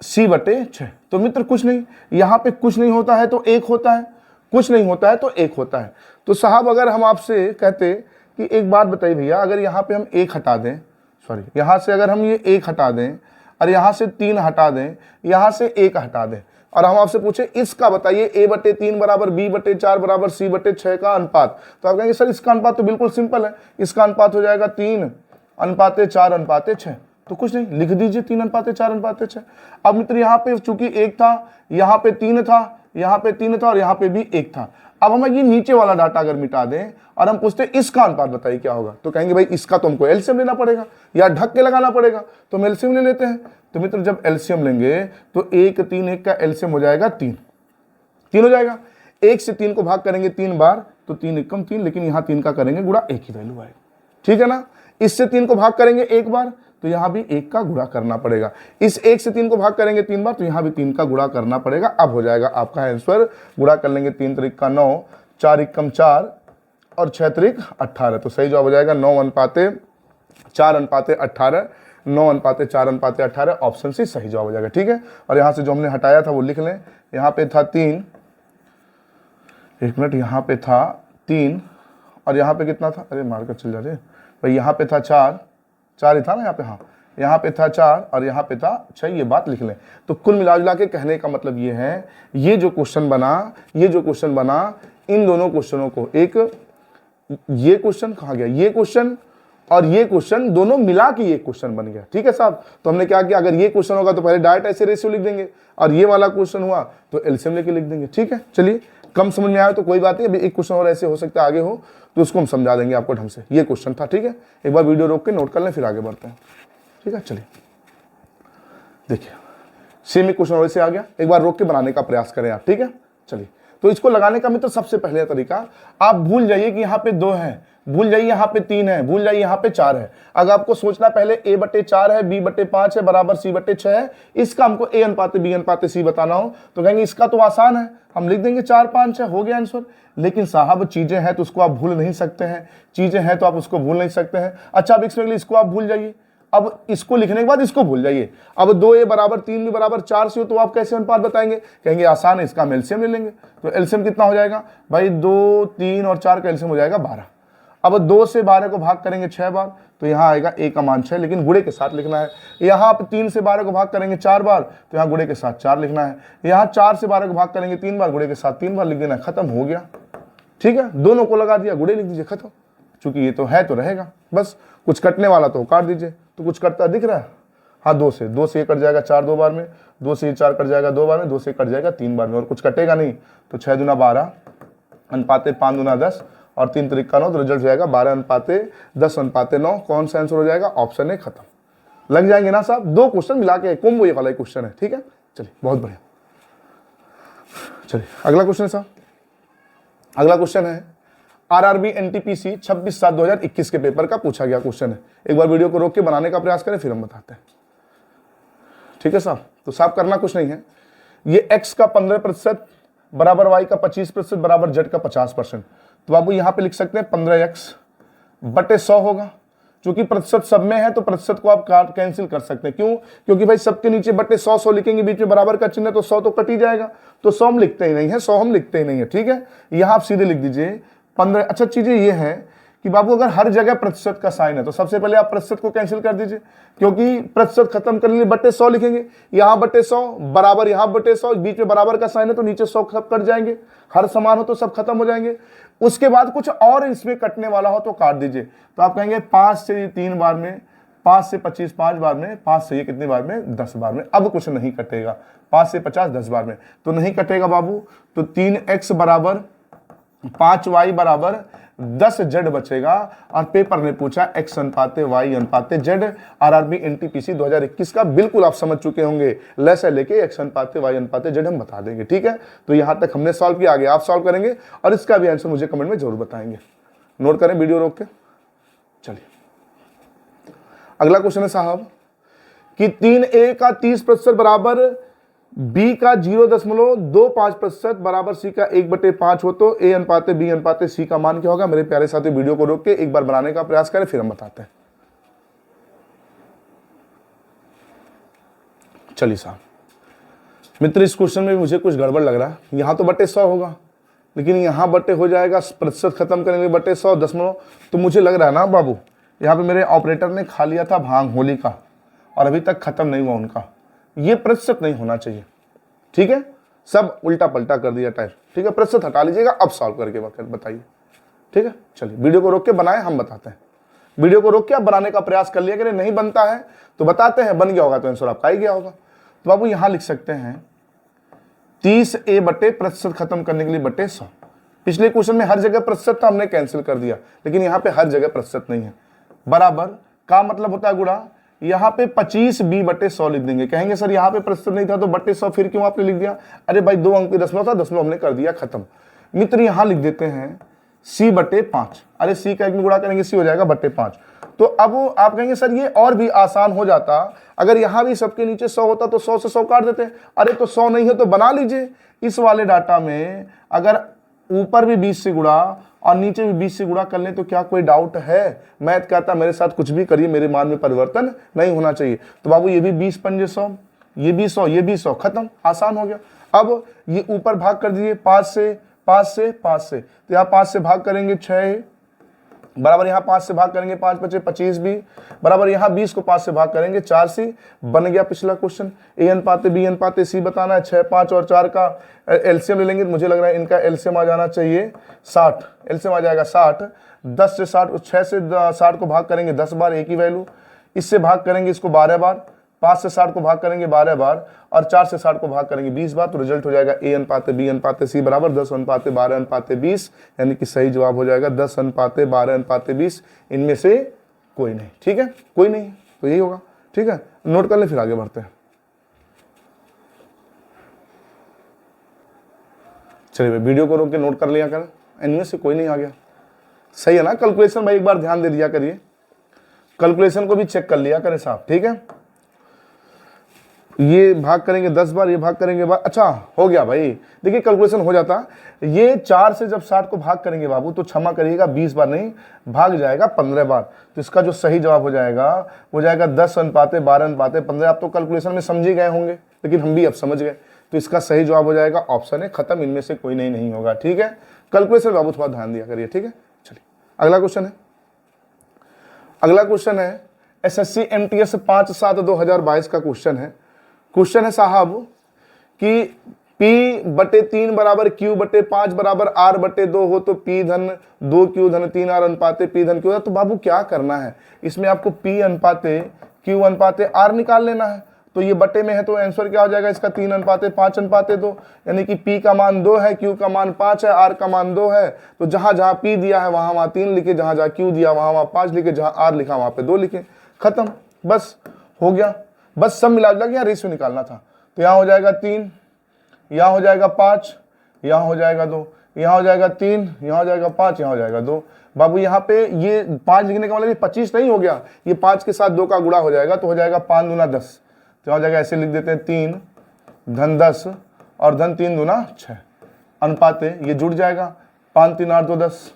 c/6। तो मित्र कुछ नहीं, यहाँ पे कुछ नहीं होता है तो एक होता है, कुछ नहीं होता है तो एक होता है। तो साहब अगर हम आपसे कहते कि एक बात बताइए भैया, अगर यहाँ पे हम एक हटा दें, सॉरी यहाँ से अगर हम ये एक हटा दें और यहाँ से 3 हटा दें, यहाँ से 1 हटा दें, और हम आपसे पूछे इसका बताइए a/3 बराबर b/4 बराबर c/6 का अनुपात, तो आप कहेंगे सर इसका अनुपात तो बिल्कुल सिंपल है, इसका अनुपात हो जाएगा 3:4:6। तो कुछ नहीं, लिख दीजिए 3:4:6। अब मित्र यहाँ पे चूंकि 1 था, यहाँ पे 3 था, यहाँ पे 3 था और यहाँ पे भी 1 था। अब हम ये नीचे वाला डाटा अगर मिटा दें और हम पूछते हैं इसका अनुपात बताइए क्या होगा, तो कहेंगे भाई इसका तो हमको एलसीएम लेना पड़ेगा या ढक के लगाना पड़ेगा, तो हम एलसीएम ले लेते हैं। तो मित्र जब एलसीएम लेंगे तो 1 3 1 का एलसीएम हो जाएगा 3 हो जाएगा। 1 से 3 को भाग करेंगे 3 बार तो 3 एकम 3, लेकिन यहाँ 3 का करेंगे गुणा, एक ही वैल्यू आएगा, ठीक है ना। इससे 3 को भाग करेंगे 1 बार तो यहाँ भी 1 का गुणा करना पड़ेगा। इस 1 से 3 को भाग करेंगे 3 बार तो यहाँ भी 3 का गुणा करना पड़ेगा। अब हो जाएगा आपका आंसर, गुणा कर लेंगे 3 त्रिक का 9, 4 एकम 4 और 6 त्रिक 18। तो सही जवाब हो जाएगा 9:4:18, 9:4:18, ऑप्शन सी सही जवाब हो जाएगा, ठीक है। और यहाँ से जो हमने हटाया था वो लिख लें, यहाँ पे था 3, एक मिनट, यहाँ पे था 3 और यहाँ पे कितना था, अरे मारकर चल जा रहे भाई, यहाँ पे था 4 ही था ना यहाँ पे, हाँ यहाँ पे था 4 और यहाँ पे था 6, ये बात लिख लें। तो कुल मिला के कहने का मतलब ये है, ये जो क्वेश्चन बना, इन दोनों क्वेश्चनों को, एक ये क्वेश्चन कहाँ गया, ये क्वेश्चन और ये क्वेश्चन दोनों मिला के ये क्वेश्चन बन गया, ठीक है साहब। तो हमने क्या किया, अगर ये क्वेश्चन होगा तो पहले डायरेक्ट ऐसे रेशियो लिख देंगे और ये वाला क्वेश्चन हुआ तो एलसीएम लेके लिख देंगे, ठीक है। चलिए, कम समझ में आया तो कोई बात नहीं, अभी एक क्वेश्चन और ऐसे हो सकता है आगे हो तो उसको हम समझा देंगे आपको ढंग से। ये क्वेश्चन था, ठीक है, एक बार वीडियो रोक के नोट कर लें फिर आगे बढ़ते हैं, ठीक है। चलिए देखिए, सेम क्वेश्चन और ऐसे आ गया, एक बार रोक के बनाने का प्रयास करें आप, ठीक है। चलिए, तो इसको लगाने का मित्र सबसे पहले तरीका, आप भूल जाइए कि यहाँ पे 2 है, भूल जाइए यहाँ पे 3 है, भूल जाइए यहाँ पे 4 है। अगर आपको सोचना पहले a/4 है, b/5 है बराबर c/6 है, इसका हमको a:b:c बताना हो तो कहेंगे इसका तो आसान है, हम लिख देंगे 4 5 6, हो गया आंसर। लेकिन साहब चीजें हैं तो उसको आप भूल नहीं सकते हैं, चीजें हैं तो आप उसको भूल नहीं सकते हैं। अच्छा, अब इसमें इसको आप भूल जाइए, अब इसको लिखने के बाद इसको भूल जाइए। अब 2a बराबर 3b बराबर 4 से हो तो आप कैसे अनुपात बताएंगे, कहेंगे आसान है, इसका हम एलसीएम ले लेंगे। तो एलसीएम कितना हो जाएगा भाई, 2 3 और 4 का एलसीएम हो जाएगा 12। अब 2 से 12 को भाग करेंगे 6 बार तो यहाँ आएगा a का मान 6, लेकिन गुणे के साथ लिखना है। यहाँ आप 3 से 12 को भाग करेंगे 4 बार तो यहाँ गुणे के साथ 4 लिखना है। यहाँ 4 से 12 को भाग करेंगे 3 बार, गुणे के साथ 3 बार लिख देना है, खत्म हो गया, ठीक है। दोनों को लगा दिया, गुणे लिख दीजिए, खत्म। चूंकि ये तो है तो रहेगा, बस कुछ कटने वाला तो काट दीजिए। तो कुछ कटता दिख रहा है, हाँ 2 से ये कट जाएगा 4 2 बार में, 2 से 4 कट जाएगा 2 बार में, 2 से कट जाएगा 3 बार में, और कुछ कटेगा नहीं। तो 6 दूना 12 अनुपाते 5 दूना 10 और 3 त्रिक का 9, तो रिजल्ट हो जाएगा 12:10:9। कौन सा आंसर हो जाएगा, ऑप्शन ए, खत्म। लग जाएंगे ना साहब, 2 क्वेश्चन मिला के कॉम्बो ये वाला क्वेश्चन है, ठीक है। चलिए, बहुत बढ़िया। चलिए अगला क्वेश्चन है साहब, अगला क्वेश्चन है आरआरबी एनटीपीसी 26/7/2021 के पेपर का पूछा गया क्वेश्चन है। एक बार वीडियो को रोक के बनाने का प्रयास करें फिर हम बताते हैं, ठीक है साहब। तो साहब करना कुछ नहीं है, ये x का 15% बराबर y का 25% बराबर z का 50%। तो बाबू यहाँ पे लिख सकते हैं 15x/100 होगा। चूंकि प्रतिशत सब में है तो प्रतिशत को आप कैंसिल कर सकते हैं, क्यों, क्योंकि भाई सबके नीचे बटे 100 लिखेंगे, बीच में बराबर का चिन्ह तो 100 तो कट ही जाएगा, तो 100 हम लिखते ही नहीं है, 100 हम लिखते ही नहीं है, ठीक है। यहाँ आप सीधे लिख दीजिए 15। अच्छा, चीजें ये है कि बाबू अगर हर जगह प्रतिशत का साइन है तो सबसे पहले आप प्रतिशत को कैंसिल कर दीजिए, क्योंकि प्रतिशत खत्म करने के लिए बटे 100 लिखेंगे, यहाँ बटे 100 बराबर यहाँ बटे 100, बीच में बराबर का साइन है तो नीचे 100 सब कट जाएंगे, हर समान हो तो सब खत्म हो जाएंगे। उसके बाद कुछ और इसमें कटने वाला हो तो काट दीजिए। तो आप कहेंगे 5 से 3 बार में, 5 से 25 5 बार में, 5 से ये कितनी बार में, 10 बार में। अब कुछ नहीं कटेगा, 5 से 50 10 बार में तो नहीं कटेगा बाबू। तो 3x बराबर 5y बराबर 10z बचेगा। और पेपर ने पूछा x अनुपाते y अनुपाते z, RRB NTPC 2021 का, बिल्कुल आप समझ चुके होंगे, लेसे लेके x अनुपाते y अनुपाते z हम बता देंगे, ठीक है। तो यहां तक हमने सॉल्व किया, आगे आप सॉल्व करेंगे और इसका भी आंसर मुझे कमेंट में जरूर बताएंगे। नोट करें वीडियो रोक के। चलिए अगला क्वेश्चन है साहब कि 3a का 30% बराबर बी का 0.25% बराबर सी का 1/5 हो तो ए अनुपाते बी अनुपाते सी का मान क्या होगा? मेरे प्यारे साथी वीडियो को रोक के एक बार बनाने का प्रयास करें, फिर हम बताते हैं। चलिए साहब मित्र, इस क्वेश्चन में मुझे कुछ गड़बड़ लग रहा है। यहां तो बटे 100 होगा, लेकिन यहां बटे हो जाएगा प्रतिशत खत्म करेंगे बटे 100 दशमलव। तो मुझे लग रहा है ना बाबू, यहाँ पे मेरे ऑपरेटर ने खा लिया था भांग होली का और अभी तक खत्म नहीं हुआ उनका। ये प्रतिशत नहीं होना चाहिए, ठीक है? सब उल्टा पलटा कर दिया टाइप, ठीक है? प्रतिशत हटा लीजिएगा, अब सॉल्व करके बताइए, ठीक है? चलिए वीडियो को रोक के बनाए, हम बताते हैं। वीडियो को रोक के आप बनाने का प्रयास कर लिया करें, नहीं बनता है तो बताते हैं, बन गया होगा तो आंसर आपका ही गया होगा। तो बाबू यहां लिख सकते हैं 30a बटे प्रतिशत खत्म करने के लिए बटे 100। पिछले क्वेश्चन में हर जगह प्रतिशत था, हमने कैंसिल कर दिया, लेकिन यहाँ पे हर जगह प्रतिशत नहीं है। बराबर का मतलब होता है गुणा, यहाँ पे 25b बटे 100 लिख देंगे। कहेंगे सर यहाँ पे प्रतिशत नहीं था तो बटे 100 फिर क्यों आपने लिख दिया? अरे भाई 2 अंक पे दशमलव था, दशमलव हमने कर दिया खत्म। मित्र यहाँ लिख देते हैं c बटे 5। अरे c का 1 में गुणा करेंगे c हो जाएगा बटे 5। तो अब आप कहेंगे सर ये और भी आसान हो जाता, अगर यहाँ भी सबके नीचे 100 होता तो 100 से 100 काट देते। अरे तो 100 नहीं है तो बना लीजिए। इस वाले डाटा में अगर ऊपर भी 20 से गुणा और नीचे भी 20 से गुणा कर लें तो क्या कोई डाउट है? मैथ कहता मेरे साथ कुछ भी करिए, मेरे मान में परिवर्तन नहीं होना चाहिए। तो बाबू ये भी 20 पंजे 100, ये भी 100, ये भी 100, खत्म, आसान हो गया। अब ये ऊपर भाग कर दीजिए 5 से, 5 से, 5 से, तो यहाँ 5 से भाग करेंगे 6 बराबर, यहाँ 5 से भाग करेंगे 5 बचे 25 भी बराबर, यहाँ 20 को 5 से भाग करेंगे 4 सी। बन गया पिछला क्वेश्चन। ए अनुपाते बी अनुपाते सी बताना है। 6, 5 और 4 का एलसीएम ले लेंगे। मुझे लग रहा है इनका एलसीएम आ जाना चाहिए 60। एलसीएम आ जाएगा 60। 10 से 60, 6 से 60 को भाग करेंगे 10 बार, एक ही वैल्यू। इससे भाग करेंगे इसको 12 बार, 5 से 60 को भाग करेंगे 12 बार और 4 से 60 को भाग करेंगे 20 बार। तो रिजल्ट हो जाएगा ए अनुपाते बी अनुपाते सी बराबर 10 अनुपाते 12 अनुपाते 20, यानी कि सही जवाब हो जाएगा 10 अनुपाते 12 अनुपाते 20। इनमें से कोई नहीं, ठीक है? कोई नहीं तो यही होगा, ठीक है? नोट कर ले, फिर आगे बढ़ते हैं। चलिए वीडियो को रोक के नोट कर लिया कर, इनमें से कोई नहीं आ गया, सही है ना? कैलकुलेशन भाई एक बार ध्यान दे दिया करिए, कैलकुलेशन को भी चेक कर लिया करें साहब, ठीक है? ये भाग करेंगे 10 बार, ये भाग करेंगे बार, अच्छा हो गया भाई। देखिए कैलकुलेशन हो जाता। ये 4 से जब 60 को भाग करेंगे बाबू तो क्षमा करिएगा 20 बार नहीं, भाग जाएगा 15 बार। तो इसका जो सही जवाब हो जाएगा वो जाएगा 10 अनुपाते 12 अनुपाते 15। आप तो कैलकुलेशन में समझ ही गए होंगे, लेकिन हम भी अब समझ गए। तो इसका सही जवाब हो जाएगा ऑप्शन है, खत्म, इनमें से कोई नहीं होगा, ठीक है? कैलकुलेशन बाबू थोड़ा ध्यान दिया करिए, ठीक है? चलिए अगला क्वेश्चन है। अगला क्वेश्चन है एसएससी एमटीएस 5/7/2022 का क्वेश्चन है। क्वेश्चन है साहब कि P बटे 3 बराबर Q बटे 5 बराबर R बटे 2 हो तो P धन 2 Q धन 3 R अनुपाते P धन Q। तो बाबू क्या करना है इसमें? आपको P अनुपाते Q अनुपाते R निकाल लेना है। तो ये बटे में है तो आंसर क्या हो जाएगा इसका? 3 अनुपाते 5 अनुपाते 2, यानी कि P का मान 2 है, Q का मान 5 है, R का मान 2 है। तो जहां जहां P दिया है वहां 3 लिखे, जहां जहां Q दिया वहां 5 लिखे, जहां R लिखा वहां पे 2 लिखे, खत्म, बस हो गया। बस सब मिला जुला के यहाँ रेशियो निकालना था। तो यहाँ हो जाएगा 3, यहाँ हो जाएगा 5, यहाँ हो जाएगा 2, यहाँ हो जाएगा 3, यहाँ हो जाएगा 5, यहाँ हो जाएगा 2। बाबू यहाँ पे ये 5 लिखने का मतलब 25 नहीं हो गया, ये 5 के साथ 2 का गुणा हो जाएगा तो हो जाएगा 5 दूना 10। तो यहाँ जाएगा ऐसे लिख देते हैं 3 धन 10 और धन 3 दूना 6 अनुपाते, ये जुड़ जाएगा 5 3 8 2 10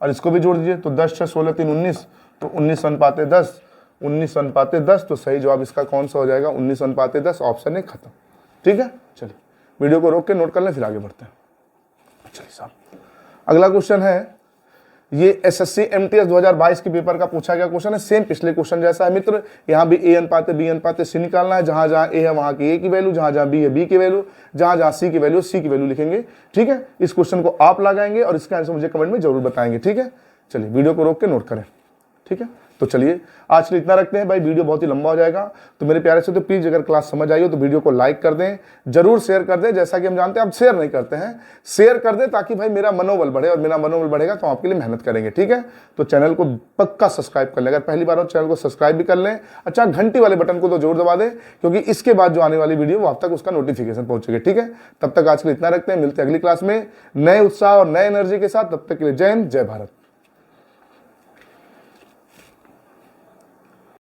और इसको भी जोड़ दीजिए तो 10 6 16 3 19, तो 19 अनुपाते 10, 19 अनुपाते 10। तो सही जवाब इसका कौन सा हो जाएगा? 19 अनुपाते 10, ऑप्शन है, खत्म, ठीक है? चलिए वीडियो को रोक के नोट कर लें, फिर आगे बढ़ते हैं। चलिए साहब अगला क्वेश्चन है, ये एसएससी एमटीएस 2022 के पेपर का पूछा गया क्वेश्चन है, सेम पिछले क्वेश्चन जैसा है मित्र। यहाँ भी ए अनुपाते बी अनुपाते सी निकालना है। जहां जहां ए है वहां की ए की वैल्यू, जहां जहां बी है बी की वैल्यू, जहां जहां सी की वैल्यू सी की वैल्यू लिखेंगे, ठीक है? इस क्वेश्चन को आप लगाएंगे और इसका आंसर मुझे कमेंट में जरूर बताएंगे, ठीक है? चलिए वीडियो को रोक के नोट करें, ठीक है? तो चलिए आज के लिए इतना रखते हैं भाई, वीडियो बहुत ही लंबा हो जाएगा। तो मेरे प्यारे से तो प्लीज अगर क्लास समझ आई हो तो वीडियो को लाइक कर दें, जरूर शेयर कर दें। जैसा कि हम जानते हैं आप शेयर नहीं करते हैं, शेयर कर दें ताकि भाई मेरा मनोबल बढ़े, और मेरा मनोबल बढ़ेगा तो आपके लिए मेहनत करेंगे, ठीक है? तो चैनल को पक्का सब्सक्राइब कर लें, अगर पहली बार हो चैनल को सब्सक्राइब भी कर लें। अच्छा घंटी वाले बटन को तो जरूर दबा दें, क्योंकि इसके बाद जो आने वाली वीडियो वो आप तक उसका नोटिफिकेशन पहुंचेगा, ठीक है? तब तक आज के लिए इतना रखते हैं, मिलते हैं अगली क्लास में नए उत्साह और नए एनर्जी के साथ। तब तक के लिए जय हिंद, जय भारत।